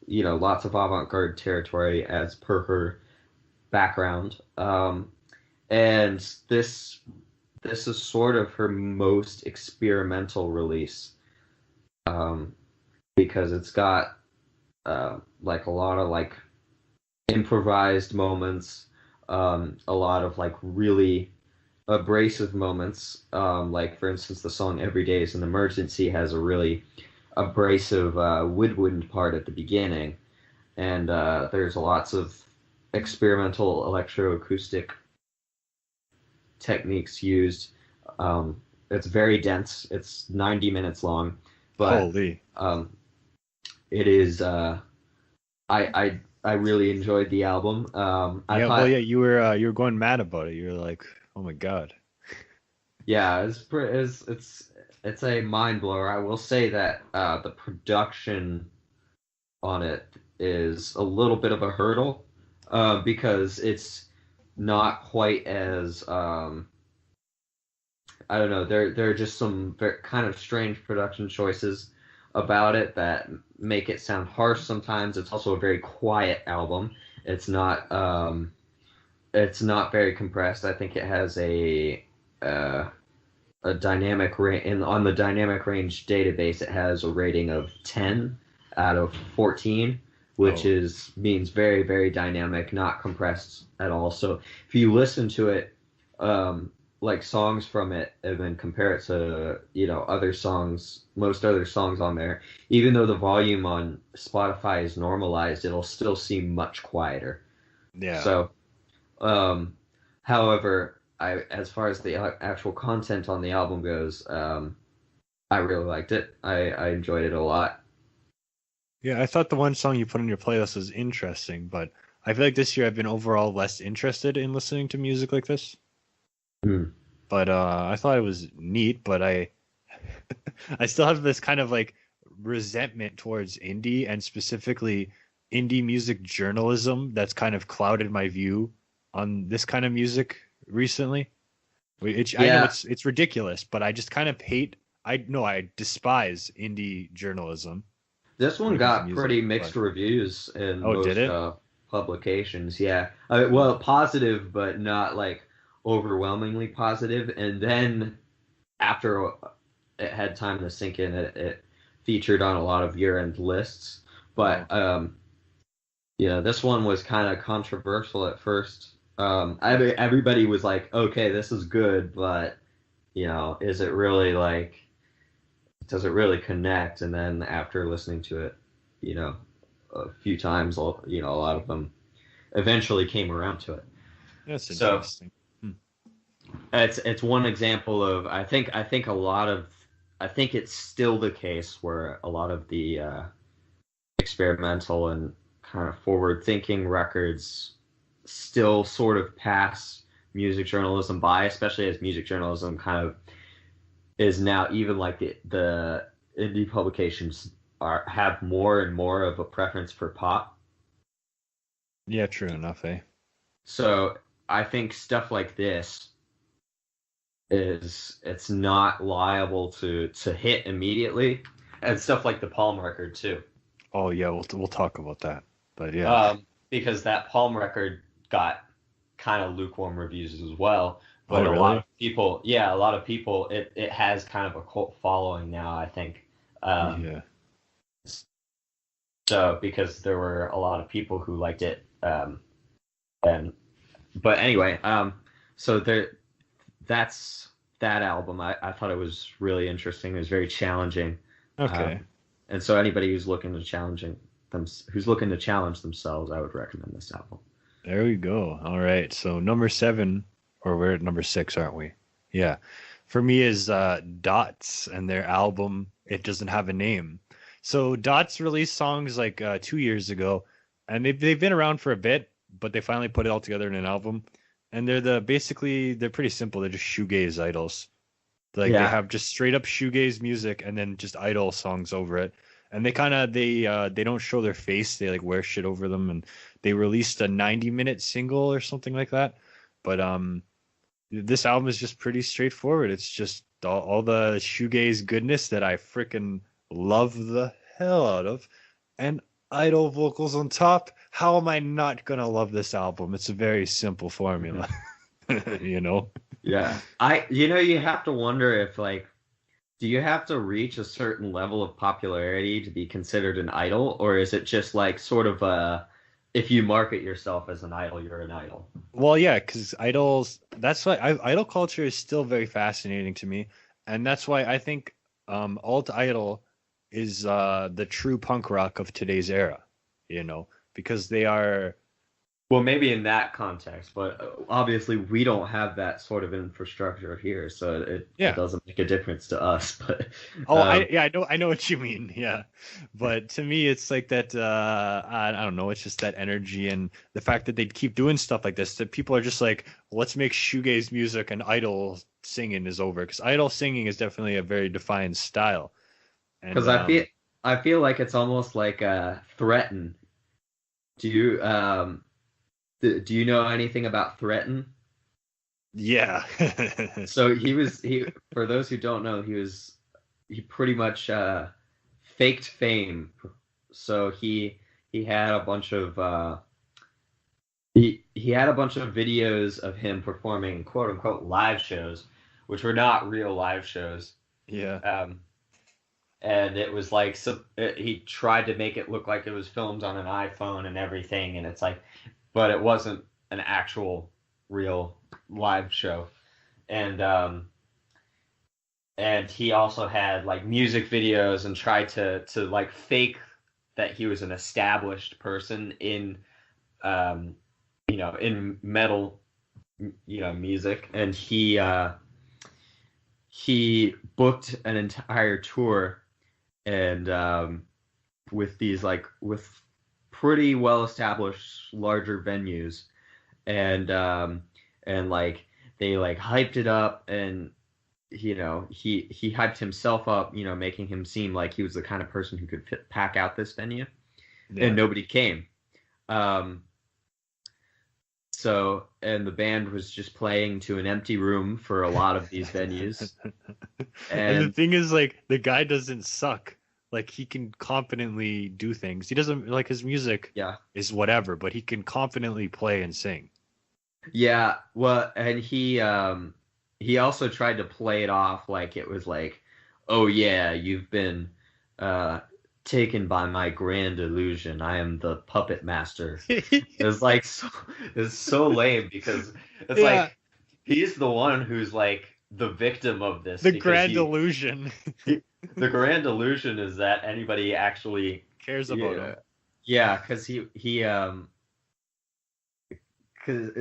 lots of avant-garde territory as per her background. And this is sort of her most experimental release, um, because it's got like a lot of like improvised moments, a lot of like really abrasive moments. Like for instance, the song "Every Day Is an Emergency" has a really abrasive woodwind part at the beginning, and there's lots of experimental electroacoustic techniques used. It's very dense. It's 90 minutes long, but Holy. um, it is. I really enjoyed the album. I Yeah, well, yeah, thought, you were going mad about it. You were like, "Oh my God." yeah, it's a mind blower. I will say that the production on it is a little bit of a hurdle, because it's not quite as I don't know. There are just some very, kind of strange production choices about it that make it sound harsh sometimes. It's also a very quiet album. It's not it's not very compressed. I think it has uh, a dynamic range, and on the dynamic range database, it has a rating of 10 out of 14, which Oh, is means very, very dynamic, not compressed at all. So if you listen to it, like songs from it, and then compare it to, other songs, most other songs on there, even though the volume on Spotify is normalized, it'll still seem much quieter. yeah. So um, however, as far as the actual content on the album goes, I really liked it. I enjoyed it a lot. Yeah, I thought the one song you put on your playlist was interesting, but I feel like this year I've been overall less interested in listening to music like this. Hmm. But I thought it was neat, but I still have this kind of like resentment towards indie and specifically indie music journalism that's kind of clouded my view on this kind of music recently. I know Yeah, it's ridiculous, but I just kind of hate. I no, I despise indie journalism this when one it comes to got music. pretty mixed But reviews in oh, did most it? publications. Yeah, well, positive, but not like overwhelmingly positive. And then after it had time to sink in, it featured on a lot of year-end lists. Oh, But yeah, this one was kind of controversial at first. Everybody was like, "Okay, this is good, but is it really like, does it really connect?" And then after listening to it, you know, a few times, a lot of them eventually came around to it. that's So interesting. Hmm. it's one example of I think a lot of I think it's still the case where a lot of the experimental and kind of forward-thinking records still sort of pass music journalism by, especially as music journalism kind of is now even like the indie publications have more and more of a preference for pop. Yeah, true enough, eh? So I think stuff like this it's not liable to hit immediately, and stuff like the Palm record too. Oh yeah, we'll talk about that. But yeah. Because that Palm record got kind of lukewarm reviews as well. Oh But a lot of really? people, yeah, a lot of people, it has kind of a cult following now, I think. Um, Yeah. so because there were a lot of people who liked it, and but anyway, so there, that's that album. I thought it was really interesting. It was very challenging, Okay. um, and so anybody who's looking to challenge themselves, I would recommend this album. There we go. All right. So number seven, or we're at number six, aren't we? Yeah. For me is Dots and their album It Doesn't Have a Name. So Dots released songs like 2 years ago, and they've been around for a bit, but they finally put it all together in an album. And they're pretty simple. They're just shoegaze idols. Like they Yeah, have just straight up shoegaze music and then just idol songs over it. And they don't show their face. They like wear shit over them, and they released a 90-minute single or something like that. But this album is just pretty straightforward. It's just all the shoegaze goodness that I freaking love the hell out of, and idol vocals on top. How am I not gonna love this album? It's a very simple formula, you know. yeah. You have to wonder if like, do you have to reach a certain level of popularity to be considered an idol, or is it just like sort of if you market yourself as an idol, you're an idol? Well, yeah, because idols. That's why idol culture is still very fascinating to me, and that's why I think alt idol is the true punk rock of today's era. You know, because they are. Well, maybe in that context, but obviously we don't have that sort of infrastructure here, so it Yeah. doesn't make a difference to us. But Oh, um, I know what you mean. Yeah, but to me, it's like that. I don't know. It's just that energy and the fact that they keep doing stuff like this. That people are just like, let's make shoegaze music and idol singing is over, because idol singing is definitely a very defined style. And because I feel like it's almost like threaten. Do you do you know anything about threaten? yeah, So he for those who don't know, he pretty much faked fame. So he had a bunch of he had a bunch of videos of him performing quote unquote live shows, which were not real live shows. yeah, Um, and it was like he tried to make it look like it was filmed on an iPhone and everything, and it's like, but it wasn't an actual real live show. And and he also had like music videos and tried to like fake that he was an established person in um in metal music, and he booked an entire tour and with these like with pretty well established larger venues, and like they like hyped it up, and he hyped himself up, making him seem like he was the kind of person who could pack out this venue, and yeah. nobody came. um and the band was just playing to an empty room for a lot of these venues. And the And thing is, like, the guy doesn't suck. Like, he can confidently do things. He doesn't like his music yeah, is whatever, but he can confidently play and sing. yeah, well, and he also tried to play it off like it was like, oh yeah, you've been uh taken by my grand illusion, I am the puppet master. It's like it's so lame, because it's Yeah, like he's the one who's like the victim of this, the because grand illusion he the grand illusion is that anybody actually, cares about yeah, him. yeah, because because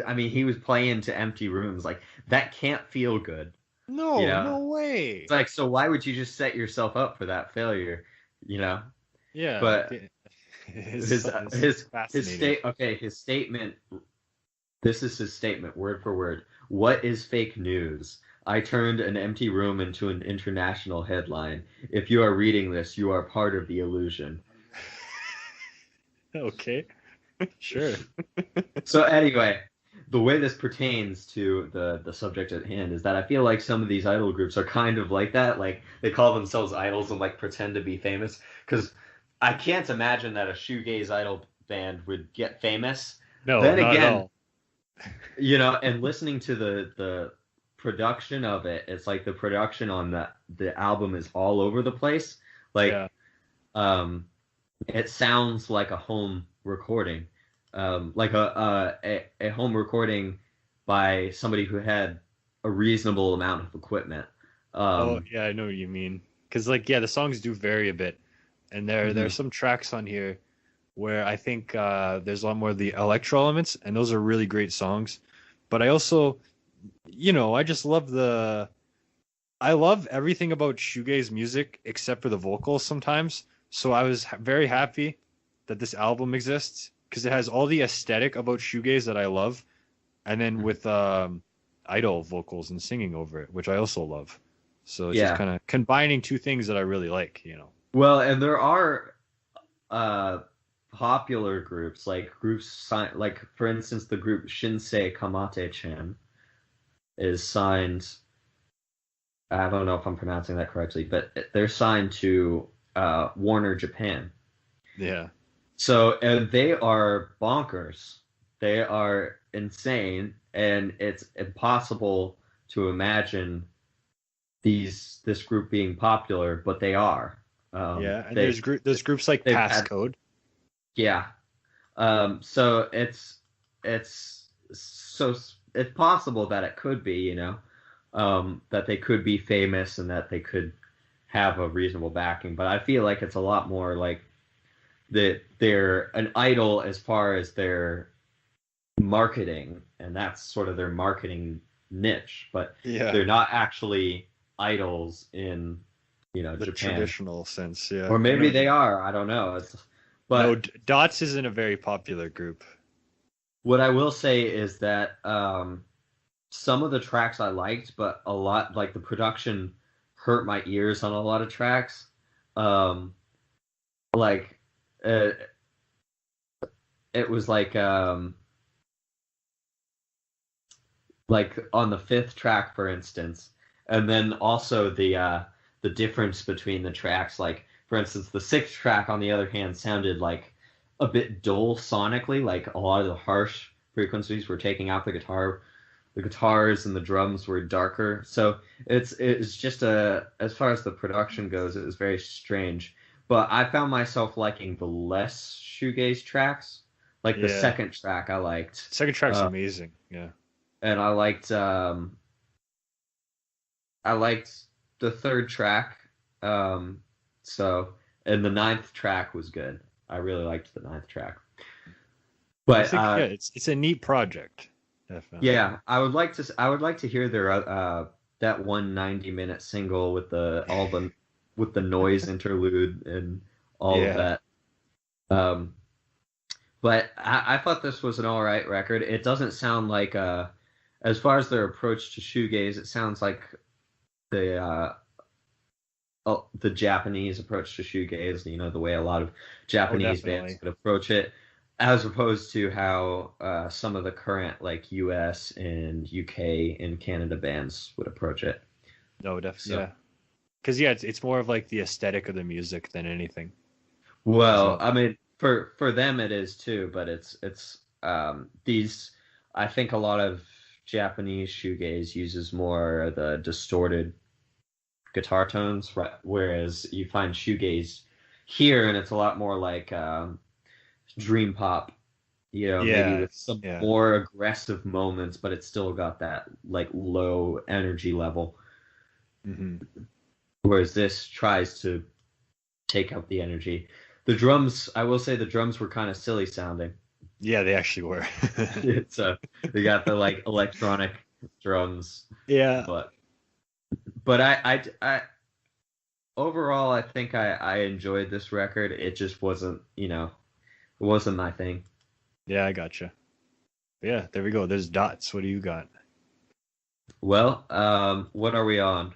I mean he was playing to empty rooms, like that can't feel good, you No, know. no way. It's like, so why would you just set yourself up for that failure, you know? Yeah, But it's his fascinating. his statement, this is his statement word for word. What is fake news? I turned an empty room into an international headline. If you are reading this, you are part of the illusion. Okay, sure. So anyway, the way this pertains to the subject at hand is that I feel like some of these idol groups are kind of like that. Like they call themselves idols and like pretend to be famous. Because I can't imagine that a shoegaze idol band would get famous. No, Then not at again, all. and listening to the production of it, it's like the production on the album is all over the place. Like, Yeah. um, it sounds like a home recording, like a home recording by somebody who had a reasonable amount of equipment. Oh, Um, yeah, I know what you mean. Because like, yeah, the songs do vary a bit, and there's mhm. some tracks on here where I think there's a lot more of the electro elements, and those are really great songs. But I also, I just love I love everything about shoegaze music except for the vocals sometimes. So I was very happy that this album exists because it has all the aesthetic about shoegaze that I love, and then with idol vocals and singing over it, which I also love. So it's just Yeah. kind of combining two things that I really like. Well, and there are uh popular groups like like for instance the group Shinsei Kamate-chan is signed. I don't know if I'm pronouncing that correctly, but they're signed to Warner Japan. Yeah. So, and they are bonkers. They are insane, and it's impossible to imagine this group being popular, but they are. Yeah, and They there's groups like they've had Passcode. yeah. So it's possible that it could be, that they could be famous and that they could have a reasonable backing. But I feel like it's a lot more like that they're an idol as far as their marketing, and that's sort of their marketing niche. But Yeah. they're not actually idols in, The Japan. traditional sense, yeah. Or I know maybe what you they mean. are. I don't know. No, But Dots isn't a very popular group. what I will say is that some of the tracks I liked, but a lot like the production hurt my ears on a lot of tracks. Um, like uh, it was like on the fifth track, for instance, and then also the difference between the tracks. Like for instance, the sixth track, on the other hand, sounded like a bit dull sonically. Like a lot of the harsh frequencies were taking out the guitars and the drums were darker. So it's just as far as the production goes, it was very strange. But I found myself liking the less shoegaze tracks. Like the Yeah. second track I liked. Second track's Uh, amazing. Yeah. and I liked the third track. Um, so and the ninth track was good. I really liked the ninth track. I But think yeah, it's a neat project. Definitely. yeah, I would like to hear their that 190-minute single with the noise interlude and all of Yeah. that. Um, but I thought this was an all right record. It doesn't sound like as far as their approach to shoegaze, it sounds like the the Japanese approach to shoegaze. The way a lot of Oh, Japanese bands definitely. would approach it, as opposed to how some of the current like U.S. and UK and Canada bands would approach it. No, definitely. So, Yeah. Because yeah, it's more of like the aesthetic of the music than anything. Is well, that? I mean, for them it is too, but it's these. I think a lot of Japanese shoegaze uses more of the distorted guitar tones, right? Whereas you find shoegaze here, and it's a lot more like dream pop, maybe Yeah. with some Yeah. more aggressive moments, but it's still got that like low energy level. Hmm. Whereas this tries to take out the energy. The drums, I will say, the drums were kind of silly sounding. Yeah, they actually were. It's they got the like electronic drums, Yeah. but I overall I think I enjoyed this record. It just wasn't, it wasn't my thing. Yeah, I gotcha. Yeah, there we go. There's Dots. What do you got? Well, what are we on?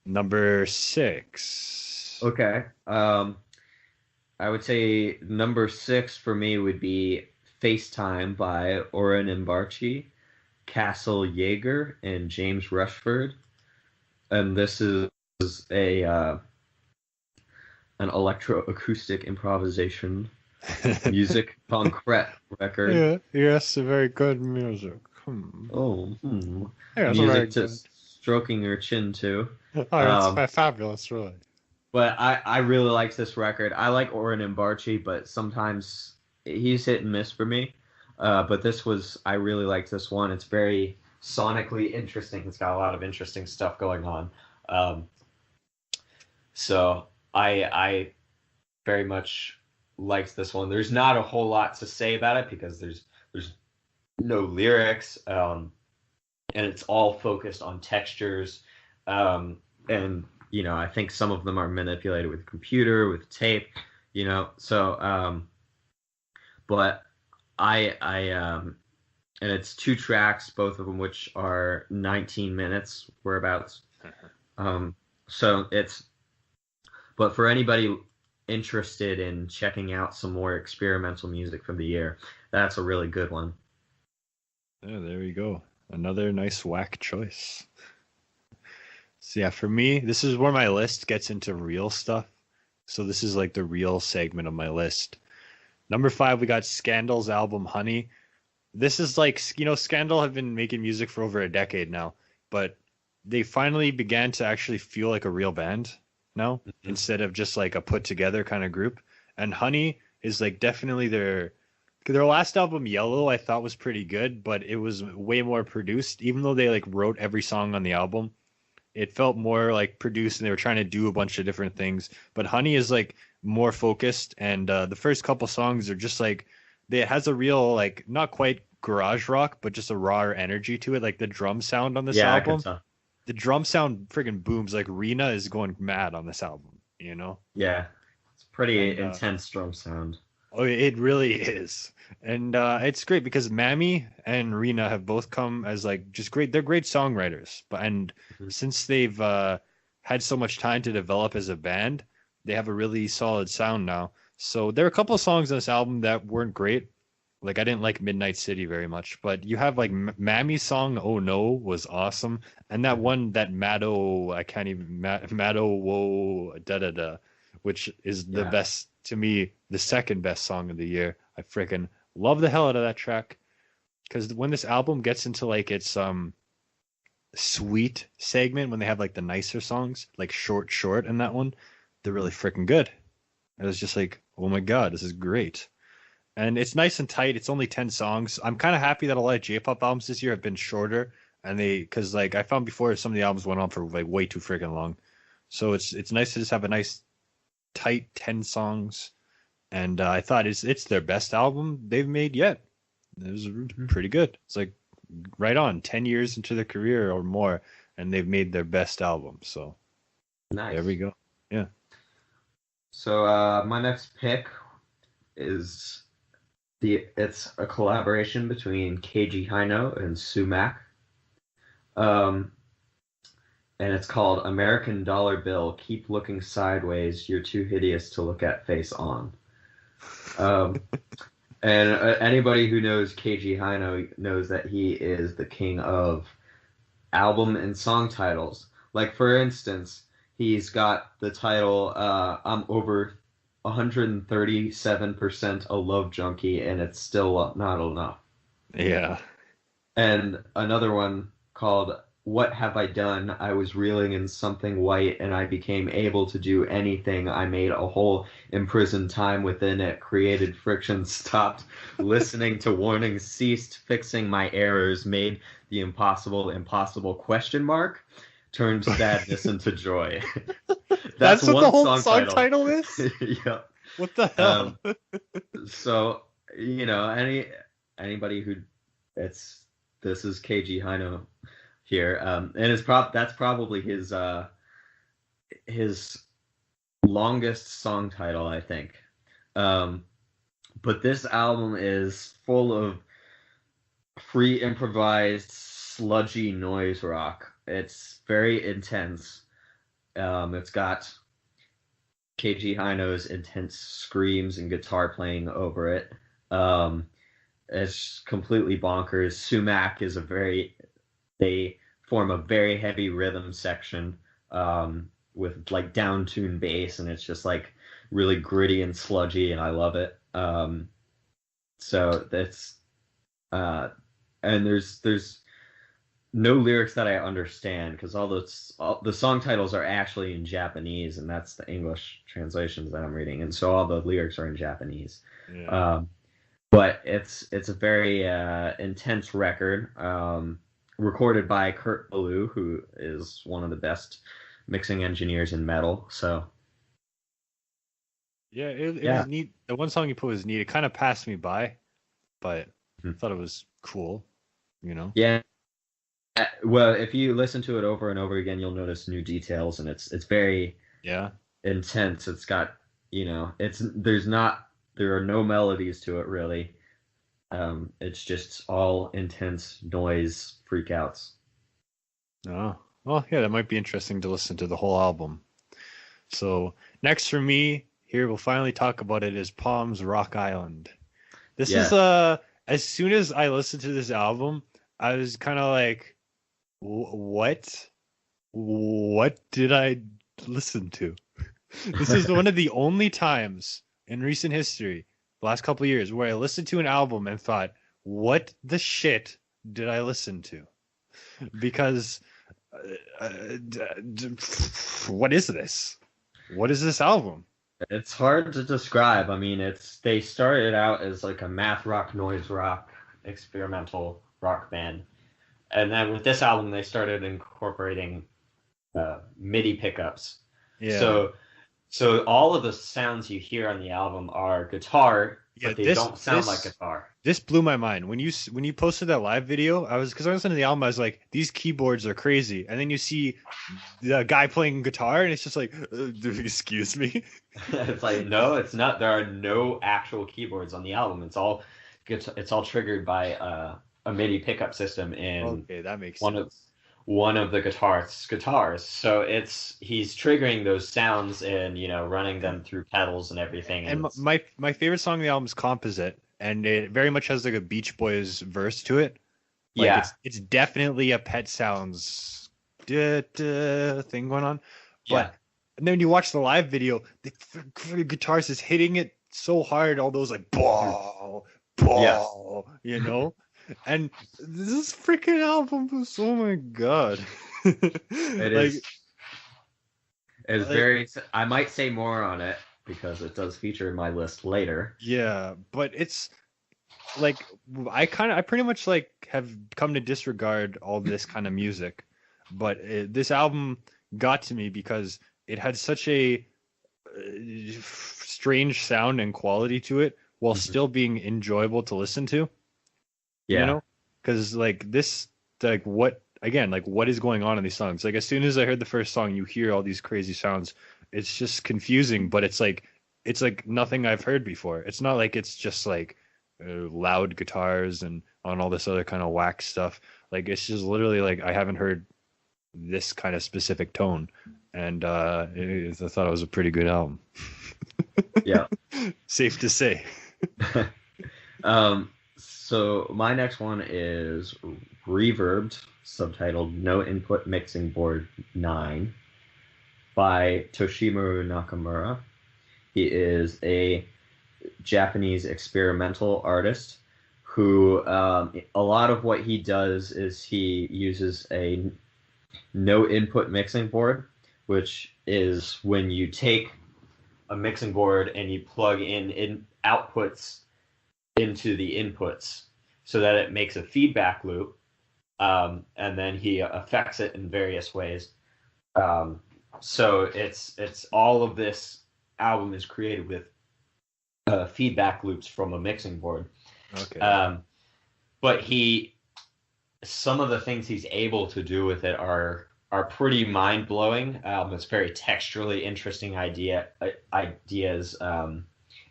Number 6. Okay. I would say number six for me would be FaceTime by Oren Embarchi, Castle Yeager, and James Rushford. And this is a an electroacoustic improvisation music concrete record. Yeah, yes, very good music. Oh, Yeah, it's very music to good. stroking your chin to. Oh, it's Um, fabulous, really. but I really liked this record. I like Oren and Barchi, but sometimes he's hit and miss for me. But I really liked this one. It's very sonically interesting. It's got a lot of interesting stuff going on. Um, so I very much liked this one. There's not a whole lot to say about it because there's no lyrics, and it's all focused on textures, and I think some of them are manipulated with computer, with tape, So, but I and it's two tracks, both of them which are 19 minutes whereabouts. Um, so it's but for anybody interested in checking out some more experimental music from the year, that's a really good one. Yeah, there we go. Another nice whack choice. So yeah, for me, this is where my list gets into real stuff. So this is like the real segment of my list. Number 5, we got Scandal's album Honey. This is like, Scandal have been making music for over a decade now, but they finally began to actually feel like a real band now Mhm. instead of just like a put together kind of group. And Honey is like definitely their last album Yellow I thought was pretty good, but it was way more produced. Even though they like wrote every song on the album, it felt more like produced and they were trying to do a bunch of different things. But Honey is like more focused, and the first couple songs are just like it has a real like not quite garage rock, but just a rawer energy to it. Like the drum sound on this Yeah, I could album, tell. the drum sound friggin' booms. Like Rena is going mad on this album, you know? Yeah, it's pretty And intense drum sound. oh, it really is. And it's great because Mammy and Rena have both come as like just great. They're great songwriters. And Mhm. since they've had so much time to develop as a band, they have a really solid sound now. So there are a couple of songs on this album that weren't great. Like I didn't like Midnight City very much, but you have like Mammy's song "Oh No" was awesome, and that Mhm. one that Maddo I can't even Maddo Whoa da da da, which is the Yeah. best to me, the second best song of the year. I freaking love the hell out of that track because when this album gets into like its sweet segment, when they have like the nicer songs, like Short and that one, they're really Mhm. freaking good. It was just like, oh my god, this is great. And it's nice and tight. It's only 10 songs. I'm kind of happy that a lot of J-pop albums this year have been shorter, and because like I found before some of the albums went on for like way too freaking long. So it's nice to just have a nice tight 10 songs, and I thought it's their best album they've made yet. It was Mhm. pretty good. It's like right on 10 years into their career or more, and they've made their best album. So there we Nice. go. Yeah. So my next pick is it's a collaboration between Keiji Haino and Sumac. Um, and it's called American Dollar Bill. Keep looking sideways. You're too hideous to look at face on. Um, and anybody who knows Keiji Haino knows that he is the king of album and song titles. Like for instance, he's got the title "I'm over 137% a love junkie and it's still not enough." Yeah. And another one called "What Have I Done? I was reeling in something white and I became able to do anything. I made a whole imprisoned time within it, created friction, stopped listening to warnings, ceased fixing my errors, made the impossible impossible question mark, turned sadness into joy." That's That's what the one whole song song title. title is? Yeah. What the hell? Um, so anybody who it's this is KG Hino here, and that's probably his longest song title, I think. Um, but this album is full of free improvised sludgy noise rock. It's very intense. It's got KG Hino's intense screams and guitar playing over it. Um, it's completely bonkers. Sumac is they form a very heavy rhythm section with like down tune bass, and it's just like really gritty and sludgy, and I love it. So that's and there's no lyrics that I understand because all the song titles are actually in Japanese, and that's the English translations that I'm reading, and so all the lyrics are in Japanese. Yeah. But it's a very intense record, recorded by Kurt Ballou, who is one of the best mixing engineers in metal. So Yeah, it yeah. was neat. The one song you put was neat. It kind of passed me by, but I Mhm. thought it was cool, you know? Yeah. Well, if you listen to it over and over again, you'll notice new details, and it's very Yeah. intense. It's got, there are no melodies to it really. It's just all intense noise freakouts. Oh, well, yeah, that might be interesting to listen to the whole album. So next for me, here we'll finally talk about it is Palms Rock Island. This is Yeah. as soon as I listened to this album, I was kind of like, what? What did I listen to? This is one of the only times in recent history, the last couple of years, where I listened to an album and thought, what the shit did I listen to? Because what is this? What is this album? It's hard to describe. I mean, they started out as like a math rock, noise rock, experimental rock band, and then with this album, they started incorporating MIDI pickups. Yeah. So all of the sounds you hear on the album are guitar, Yeah, but they don't sound like guitar. this blew my mind when you posted that live video. I was because I was listening to the album. I was like, these keyboards are crazy, and then you see the guy playing guitar, and it's just like, excuse me. It's like no, it's not. There are no actual keyboards on the album. It's all triggered by a MIDI pickup system in Okay, that makes one of sense. one of the guitars. So he's triggering those sounds and running them through pedals and everything. And And it's my favorite song on the album is Composite, and it very much has like a Beach Boys verse to it. Like yeah, it's definitely a Pet Sounds thing going on. yeah, But and then you watch the live video, the guitarist is hitting it so hard, all those like ball, yes. ball, you know? And this freaking album was oh my god. It like is. It's like very. I might say more on it because it does feature in my list later. yeah, but it's like I pretty much like have come to disregard all this kind of music, but this album got to me because it had such a strange sound and quality to it while Mhm. still being enjoyable to listen to, you Yeah, know? Because like this, like what again, like what is going on in these songs? Like as soon as I heard the first song, you hear all these crazy sounds. It's just confusing, but it's like nothing I've heard before. It's not like it's just like loud guitars and on all this other kind of whack stuff. Like it's just literally like I haven't heard this kind of specific tone, and I thought it was a pretty good album. yeah. Safe to say. So my next one is Reverbed, subtitled No Input Mixing Board 9 by Toshimaru Nakamura. He is a Japanese experimental artist who a lot of what he does is he uses a no input mixing board, which is when you take a mixing board and you plug in outputs into the inputs so that it makes a feedback loop, and then he affects it in various ways. So it's all of this album is created with feedback loops from a mixing board. Okay. But some of the things he's able to do with it are pretty mind blowing. It's very texturally interesting ideas.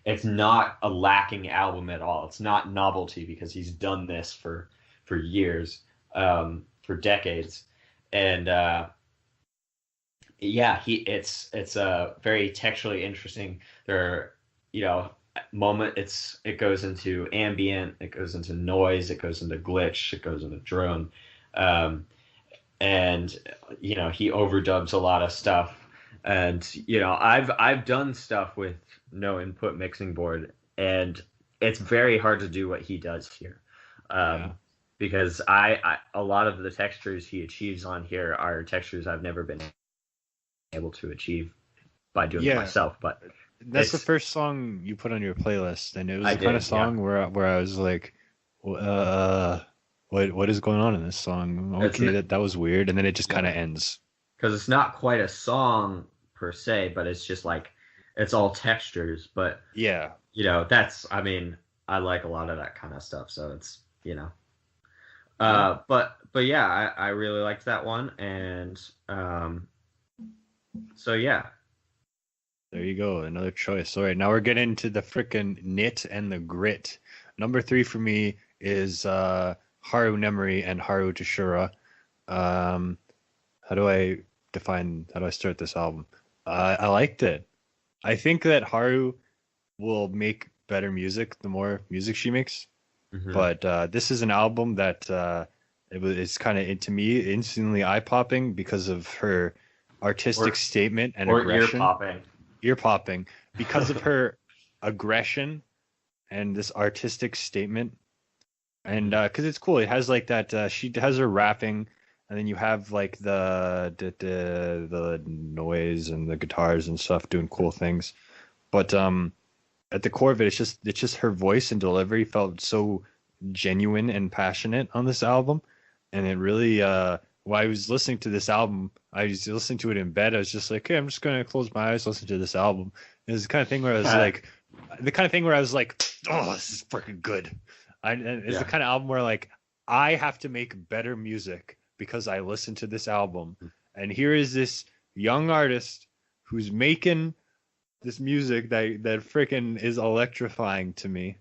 It's not a lacking album at all. It's not novelty because he's done this for years, for decades, and yeah, it's very texturally interesting. There are, it goes into ambient, it goes into noise, it goes into glitch, it goes into drone, um, and he overdubs a lot of stuff. And I've done stuff with no input mixing board, and it's very hard to do what he does here. Yeah. Because I a lot of the textures he achieves on here are textures I've never been able to achieve by doing it Yeah. myself. But That's the first song you put on your playlist, and it was I the kind did, of song where I was like, what is going on in this song? Okay, that was weird, and then it just kind of ends. Because it's not quite a song per se, but it's just like it's all textures. But yeah, I mean, I like a lot of that kind of stuff, so it's Yeah. But yeah, I really liked that one, and so yeah. There you go, another choice. All right, now we're getting into the frickin' knit and the grit. Number 3 for me is Haru Nemuri and Haru Tashura. How do I start this album? I liked it. I think that Haru will make better music the more music she makes. Mm-hmm. But this is an album that it's kind of, to me, instantly eye-popping because of her artistic statement and aggression. Ear-popping. Because of her aggression and this artistic statement. And because it's cool. It has like that, she has her rapping, and then you have like the noise and the guitars and stuff doing cool things. But at the core of it, it's just her voice and delivery felt so genuine and passionate on this album. And it really, while I was listening to this album, I was listening to it in bed. I was just like, hey, I'm just going to close my eyes, listen to this album. It was the kind of thing where I was like, oh, this is freaking good. It's the kind of album where like, I have to make better music because I listened to this album. And here is this young artist who's making this music that freaking is electrifying to me.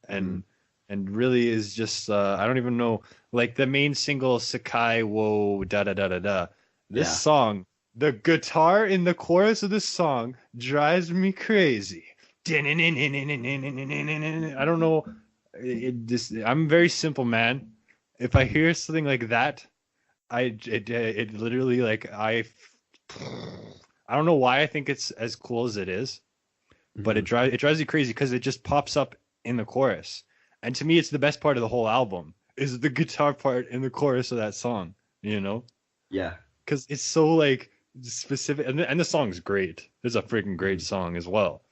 And really is just I don't even know, like the main single Sakai Wo Da Da Da Da Da. This song, the guitar in the chorus of this song drives me crazy. I don't know. I'm a very simple man. If I hear something like that, it literally like I don't know why I think it's as cool as it is, but it drives you crazy because it just pops up in the chorus. And to me, it's the best part of the whole album is the guitar part in the chorus of that song, Yeah. Because it's so like specific, and the song's great. It's a freaking great song as well.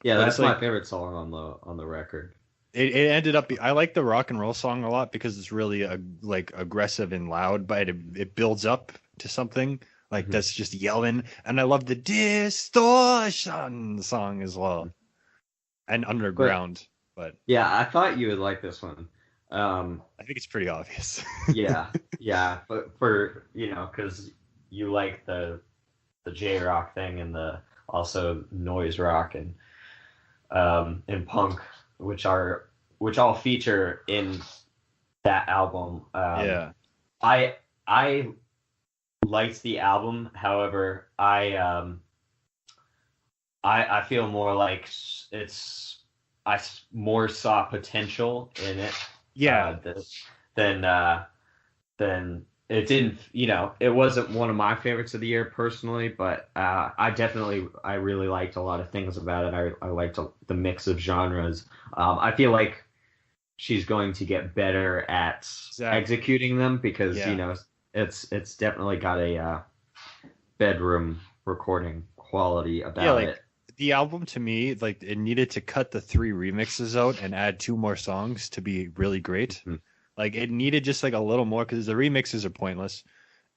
Yeah, that's my favorite song on the record. It ended up. I like the rock and roll song a lot because it's really like aggressive and loud, but it builds up to something like that's just yelling. And I love the distortion song as well, and underground. But yeah, I thought you would like this one. I think it's pretty obvious. yeah, but for because you like the J rock thing and the also noise rock and punk, which all feature in that album. I liked the album. However, I feel more like I more saw potential in it. Than it didn't. It wasn't one of my favorites of the year personally, but I really liked a lot of things about it. I liked the mix of genres. I feel like she's going to get better at executing them because it's definitely got a bedroom recording quality about it. The album to me, like it needed to cut the 3 remixes out and add 2 more songs to be really great. Like it needed just like a little more because the remixes are pointless.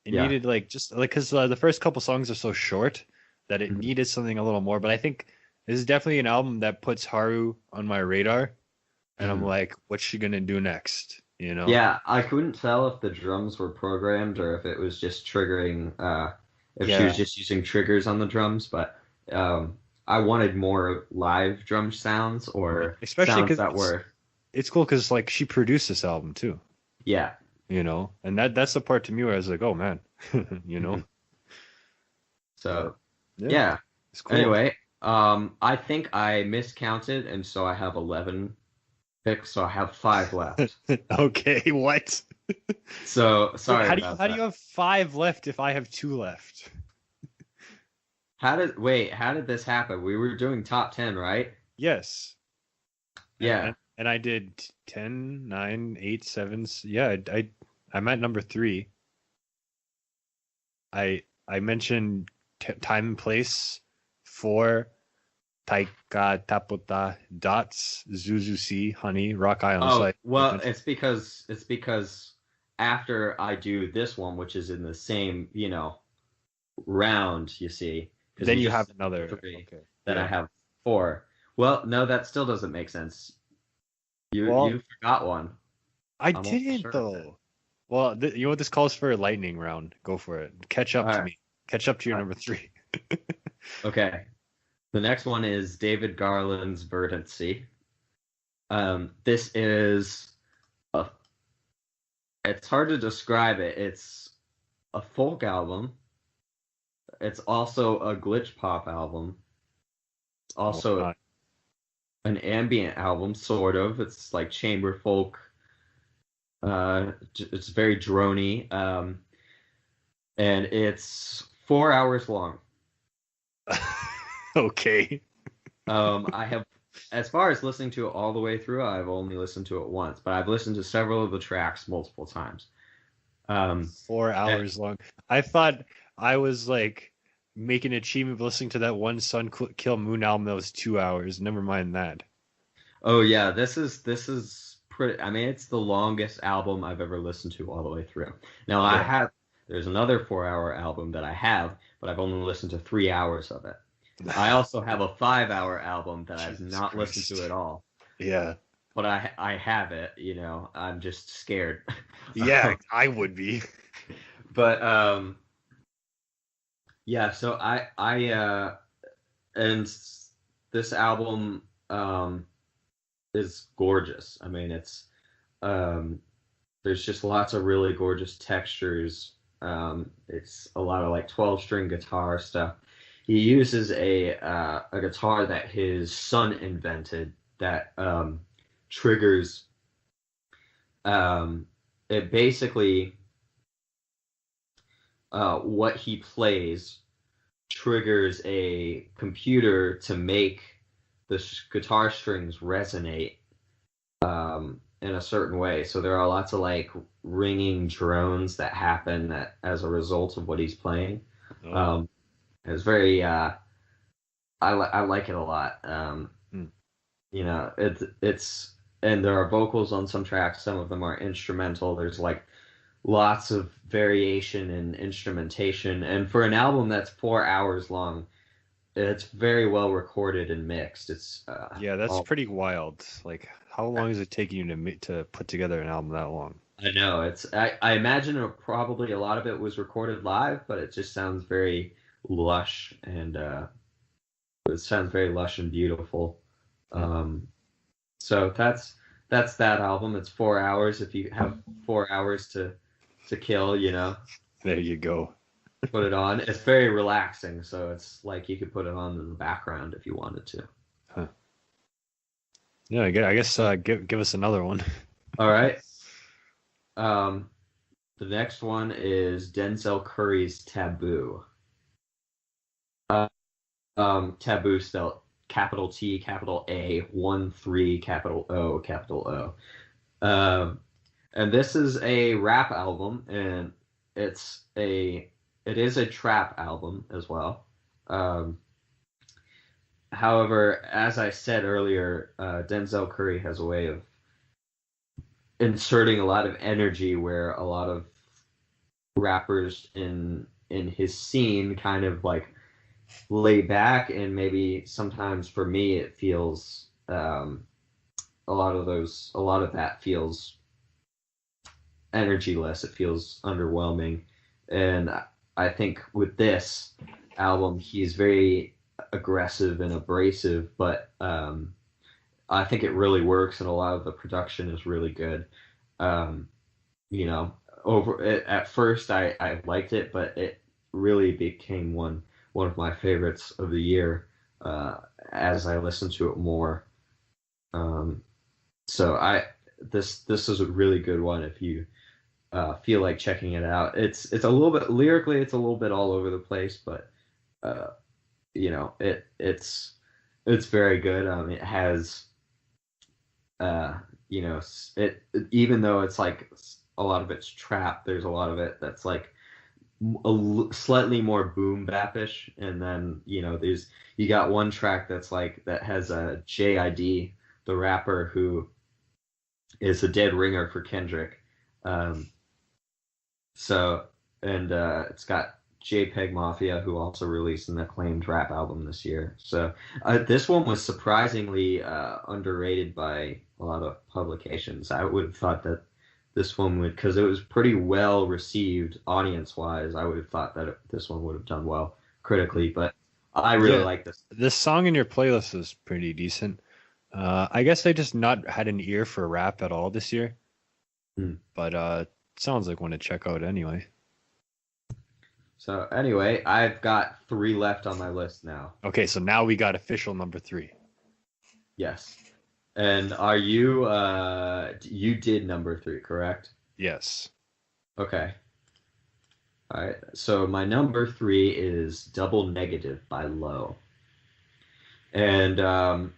It needed like just like because the first couple songs are so short that it needed something a little more. But I think this is definitely an album that puts Haru on my radar, and I'm like, what's she gonna do next? Yeah, I couldn't tell if the drums were programmed or if it was just triggering. She was just using triggers on the drums, but I wanted more live drum sounds or especially sounds that were. It's cool because like she produced this album too. Yeah. And that's the part to me where I was like, oh man, So yeah. It's cool. Anyway, I think I miscounted, and so I have 11 picks, so I have 5 left. Okay, what? So sorry. How do you have 5 left if I have 2 left? How did this happen? We were doing top 10, right? Yes. Yeah. And I did 10, 9, 8, 7. Yeah, I'm at number 3. I mentioned time and place 4, Taika Tapota Dots, Zuzusi, Honey, Rock Island. So Oh, I well, mentioned, it's because after I do this one, which is in the same, round, you see, because then you you just have said another. three, Okay. then I Yeah. have four. Well, no, that still doesn't make sense. Well, You forgot one. I I'm almost didn't sure of it. though. Well, you know what this calls for? A lightning round. Go for it. Catch up All to right, me. Catch up to your all right. number 3. Okay. The next one is David Garland's Verdancy. This is a. It's hard to describe it. It's a folk album. It's also a glitch pop album. It's Oh, also an ambient album, sort of. It's like chamber folk. It's very drony, and it's 4 hours long. okay. I have, as far as listening to it all the way through, I've only listened to it once, but I've listened to several of the tracks multiple times. Um, 4 and- hours long. I thought I was like making an achievement of listening to that one Sun Kill Moon album that was 2 hours. Never mind that. oh yeah, this is pretty. I mean, it's the longest album I've ever listened to all the way through. Now I Yeah. have. There's another 4 hour album that I have, but I've only listened to 3 hours of it. I also have a 5 hour album that I've Jesus not listened to Christ. at all. Yeah. But I have it, I'm just scared. Yeah, I would be. But yeah, so and this album is gorgeous. I mean, um there's just lots of really gorgeous textures. It's a lot of like 12-string guitar stuff. He uses a guitar that his son invented that triggers it basically what he plays triggers a computer to make the guitar strings resonate in a certain way. So there are lots of like ringing drones that happen as a result of what he's playing. Oh. Um, it's very I like it a lot. Hmm. It's and there are vocals on some tracks. Some of them are instrumental. There's like lots of variation in instrumentation, and for an album that's 4 hours long, it's very well recorded and mixed. It's Yeah, that's all pretty wild. Like, how long is it taking you to put together an album that long? I know. I imagine probably a lot of it was recorded live, but it just sounds very lush and it sounds very lush and beautiful. Hmm. So that's that album. It's 4 hours. If you have 4 hours to kill, There you go. put it on. It's very relaxing, so it's like you could put it on in the background if you wanted to. Huh. Yeah, I guess give us another one. All right. The next one is Denzel Curry's Taboo. Taboo spelled capital T, capital A, 1 3, capital O, capital O. And this is a rap album, and it is a trap album as well. However, as I said earlier, Denzel Curry has a way of inserting a lot of energy where a lot of rappers in his scene kind of like lay back, and maybe sometimes for me it feels a lot of that feels energyless. It feels underwhelming, and I think with this album he's very aggressive and abrasive, but I think it really works, and a lot of the production is really good. Um, at first I liked it, but it really became one of my favorites of the year as I listened to it more. So this is a really good one if you feel like checking it out. It's a little bit lyrically, it's a little bit all over the place, but it's very good. It has even though it's like a lot of it's trap, there's a lot of it that's like slightly more boom bapish, and then you got one track that has a JID, the rapper who is a dead ringer for Kendrick. Um, so and it's got JPEG Mafia, who also released an acclaimed rap album this year. So this one was surprisingly underrated by a lot of publications. I would have thought that this one would, because it was pretty well received audience-wise. I would have thought that this one would have done well critically, but I really like this. This song in your playlist is pretty decent. I guess I just not had an ear for rap at all this year, but sounds like one to check out anyway. So anyway, I've got 3 left on my list now. Okay, so now we got official number 3. Yes. And are you you did number 3, correct? Yes. Okay. All right. So my number 3 is Double Negative by Low. And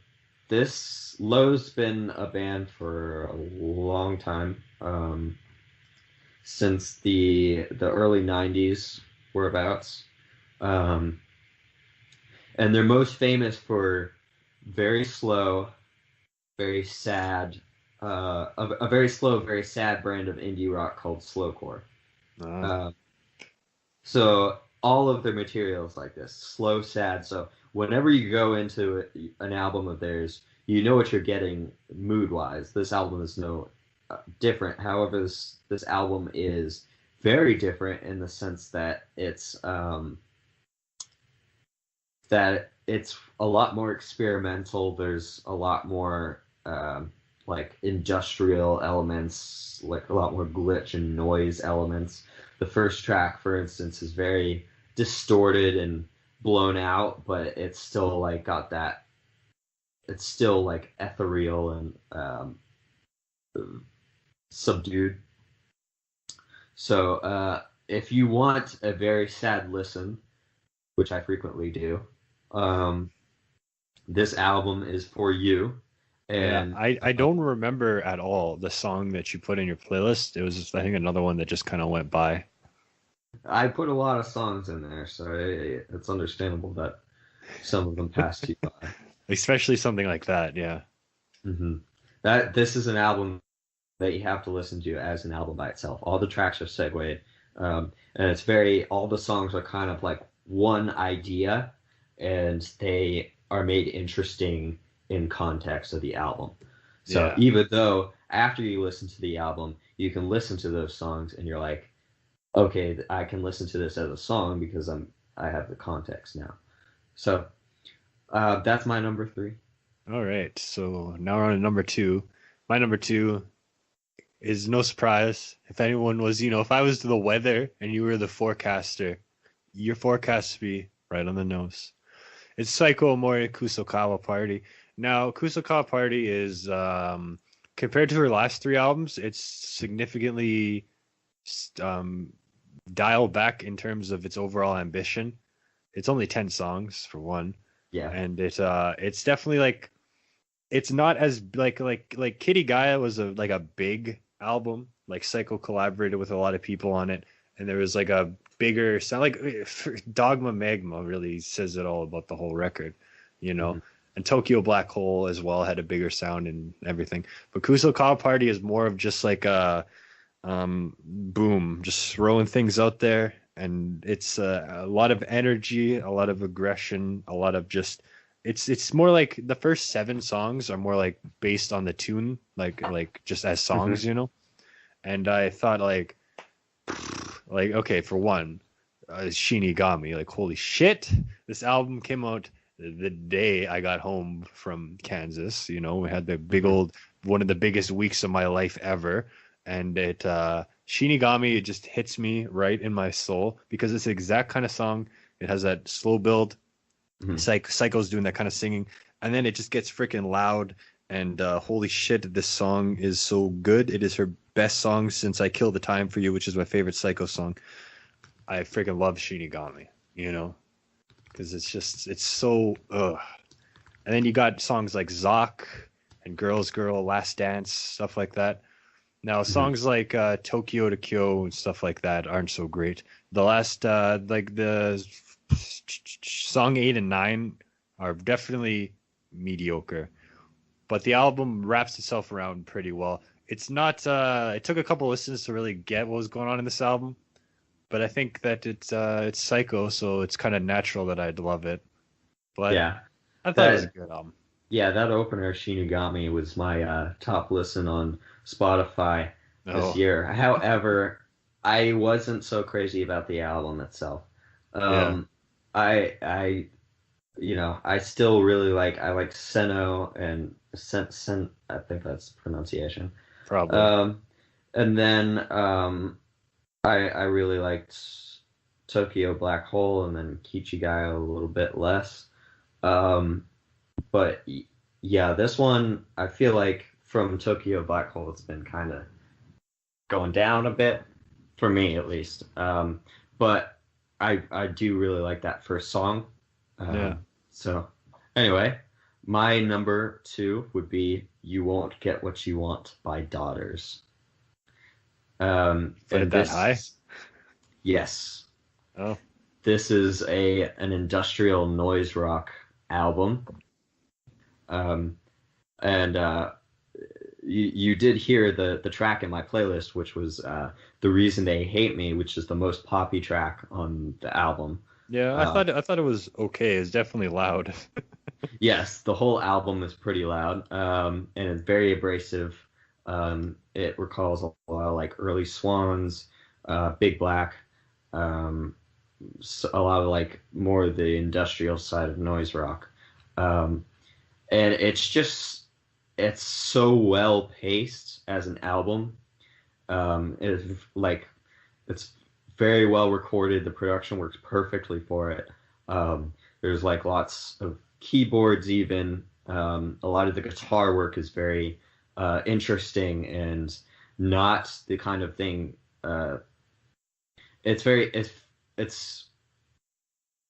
this Low's been a band for a long time. Since the early 90s whereabouts. And they're most famous for very slow, very sad, a very slow, very sad brand of indie rock called slowcore. So all of their material is like this, slow, sad. So whenever you go into an album of theirs, you know what you're getting mood-wise. This album is no different. However, this album is very different in the sense that it's a lot more experimental. There's a lot more like industrial elements, like a lot more glitch and noise elements. The first track, for instance, is very distorted and blown out, but it's still like got that. It's still like ethereal and subdued. So if you want a very sad listen, which I frequently do, this album is for you. And yeah, I don't remember at all the song that you put in your playlist. It was just, I think, another one that just kind of went by. I put a lot of songs in there, so it's understandable that some of them passed you by. Especially something like that, yeah. Mm-hmm. This is an album that you have to listen to as an album by itself. All the tracks are segued, and it's all the songs are kind of like one idea, and they are made interesting in context of the album. So even though after you listen to the album, you can listen to those songs and you're like, okay, I can listen to this as a song because I have the context now. So that's my number 3. All right, so now we're on to number 2. My number 2 is no surprise. If anyone was, if I was the weather and you were the forecaster, your forecast would be right on the nose. It's Psycho Amore Kusakawa Party. Now, Kusakawa Party is, compared to her last 3 albums, it's significantly dialed back in terms of its overall ambition. It's only 10 songs for one. Yeah. And it's definitely like, it's not as like Kitty Gaia was a big album. Like Psycho collaborated with a lot of people on it, and there was like a bigger sound. Like Dogma Magma really says it all about the whole record, Mm-hmm. And Tokyo Black Hole as well had a bigger sound and everything. But Kusakawa Party is more of just like a boom, just throwing things out there, and it's a lot of energy, a lot of aggression, a lot of just. It's more like the first 7 songs are more like based on the tune, like just as songs, And I thought like okay, for one, Shinigami, like holy shit, this album came out the day I got home from Kansas. We had the big old one of the biggest weeks of my life ever, and it Shinigami, it just hits me right in my soul because it's the exact kind of song. It has that slow build. Mm-hmm. Psycho's doing that kind of singing, and then it just gets freaking loud, and holy shit, this song is so good. It is her best song since I Kill the Time for You, which is my favorite Psycho song. I freaking love Shinigami, because it's so And then you got songs like Zoc and Girls Girl, Last Dance, stuff like that. Now songs like Tokyo to Kyo and stuff like that aren't so great. The last like the song 8 and 9 are definitely mediocre, but the album wraps itself around pretty well. It's not it took a couple listens to really get what was going on in this album, but I think that it's psycho, so it's kind of natural that I'd love it. But Yeah, I thought it was a that good album. yeah, that opener Shinigami was my top listen on Spotify this Oh, year. However, I wasn't so crazy about the album itself. yeah, Um, I I still really I like Seno and Sen I think that's the pronunciation. probably. Um, and then I really liked Tokyo Black Hole and then Kichigayo a little bit less. Um, but yeah, this one I feel like from Tokyo Black Hole it's been kind of going down a bit for me at least. But I do really like that first song. Yeah. So anyway, my number two would be "You Won't Get What You Want" by Daughters. Put it And that high? this, yes, Oh, this is a an industrial noise rock album. Um, and you did hear the track in my playlist, which was "The Reason They Hate Me," which is the most poppy track on the album. yeah. Uh, I thought it was okay. It's definitely loud. yes, the whole album is pretty loud, and it's very abrasive. It recalls a lot of like early Swans, Big Black, um, a lot of like more of the industrial side of noise rock. Um, and it's so well paced as an album. It's like it's very well recorded. The production works perfectly for it. There's like lots of keyboards, even a lot of the guitar work is very interesting and not the kind of thing. It's very it's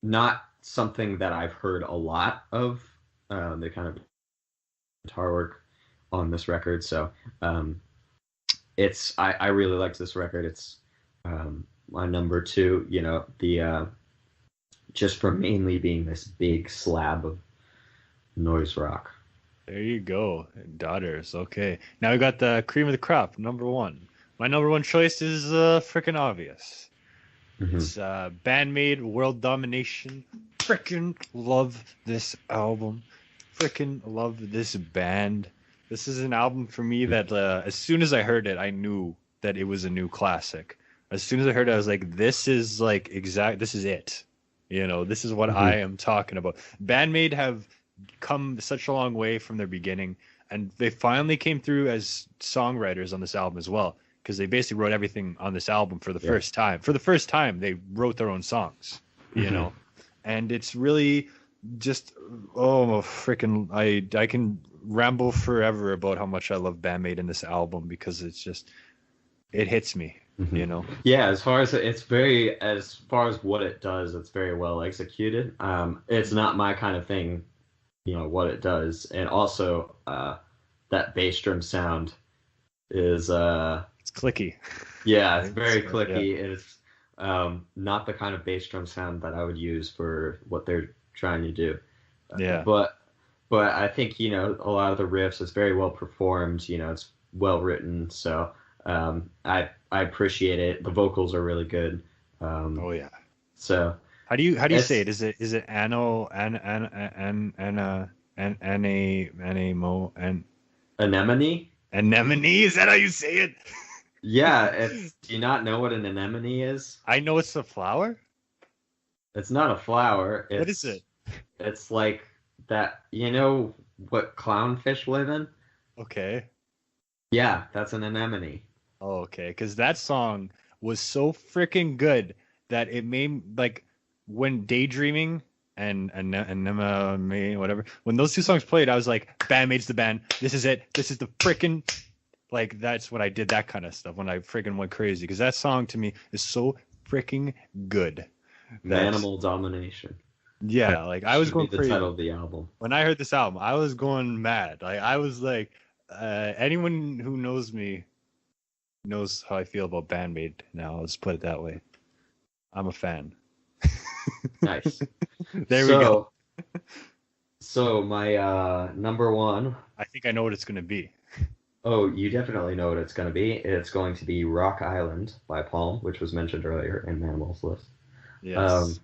not something that I've heard a lot of. The kind of guitar work on this record. So I really liked this record. It's my number two. You know the just for mainly being this big slab of noise rock. There you go. Daughters. Okay. Now we got the cream of the crop, number one. My number one choice is freaking obvious. Hmm. It's Bandmade World Domination. Freaking love this album. Freaking love this band. This is an album for me that as soon as I heard it, I knew that it was a new classic. As soon as I heard it, I was like, this is like this is it. You know, this is what I Hmm. am talking about. Bandmade have come such a long way from their beginning, and they finally came through as songwriters on this album as well, because they basically wrote everything on this album for the Yeah. first time. For the first time, they wrote their own songs, you Hmm. know, and it's really just oh freaking I can ramble forever about how much I love Bandmade in this album because it's just it hits me, Hmm. you know. Yeah, as far as as far as what it does, it's very well executed. It's not my kind of thing, what it does, and also that bass drum sound is It's clicky. yeah, it's It's, very yeah, clicky. It's not the kind of bass drum sound that I would use for what they're trying to do. yeah. But I think a lot of the riffs is very well performed. It's well written, so I appreciate it. The vocals are really good. Oh yeah. So How do you say it's it? Is it ano an mo an anemone. anemone? Is that how you say it? Yeah, it's. Do you not know what an anemone is? I know it's a flower. It's not a flower. What is it? It's like that. You know what clownfish live in? Okay. Yeah, that's an anemone. Oh, okay. Because that song was so freaking good that it made like when daydreaming and whatever when those two songs played, I was like, Bandmaid's the band. This is it. This is the freaking like that's when I did that kind of stuff when I freaking went crazy because that song to me is so freaking good. That Manimal domination. Yeah, like I was Should be going the crazy title of the album. when I heard this album. I was going mad. Like I was like, anyone who knows me knows how I feel about Bandmate now. Let's put it that way. I'm a fan. Nice. There we go. So my number one. I think I know what it's gonna be. Oh, you definitely know what it's going to be. It's going to be Rock Island by Palm, which was mentioned earlier in Manimal's list. Yes.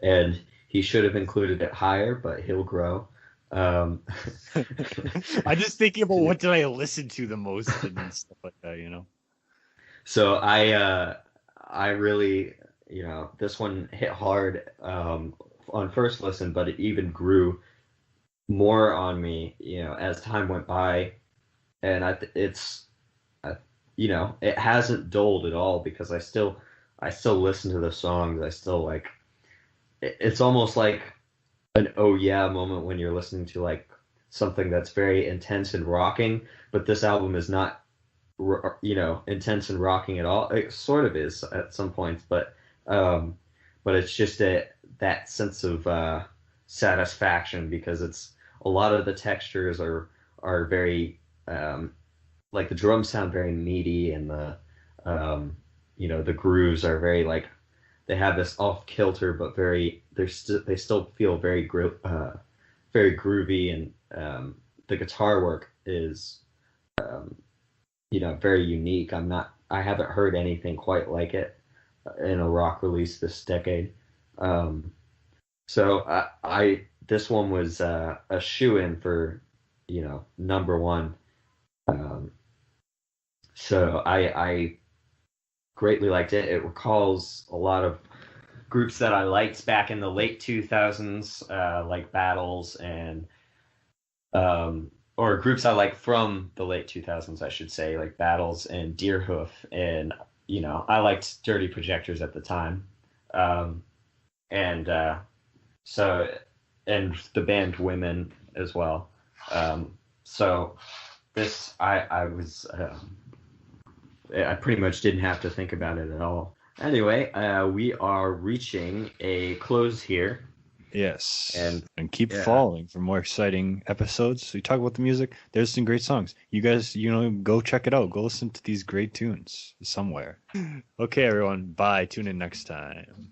And he should have included it higher, but he'll grow. I'm just thinking about what did I listen to the most and stuff like that, you know? So I really, this one hit hard on first listen, but it even grew more on me, as time went by. And it hasn't dulled at all because I still listen to the songs. I still like, it's almost like an oh yeah moment when you're listening to like something that's very intense and rocking, but this album is not intense and rocking at all. It sort of is at some points, but it's just that sense of satisfaction because it's a lot of the textures are very like the drums sound very meaty and the grooves are very like they have this off kilter but they still feel very very groovy and the guitar work is very unique. I haven't heard anything quite like it in a rock release this decade. So I this one was a shoe-in for number one. So I greatly liked it. It recalls a lot of groups that I liked back in the late 2000s, like Battles and or groups I like from the late 2000s, I should say, like Battles and Deerhoof, and I liked Dirty Projectors at the time, and so and the band Women as well. So this I pretty much didn't have to think about it at all. Anyway, we are reaching a close here. Yes. And keep following for more exciting episodes. We talk about the music. There's some great songs. You guys, go check it out. Go listen to these great tunes somewhere. Okay, everyone. Bye. Tune in next time.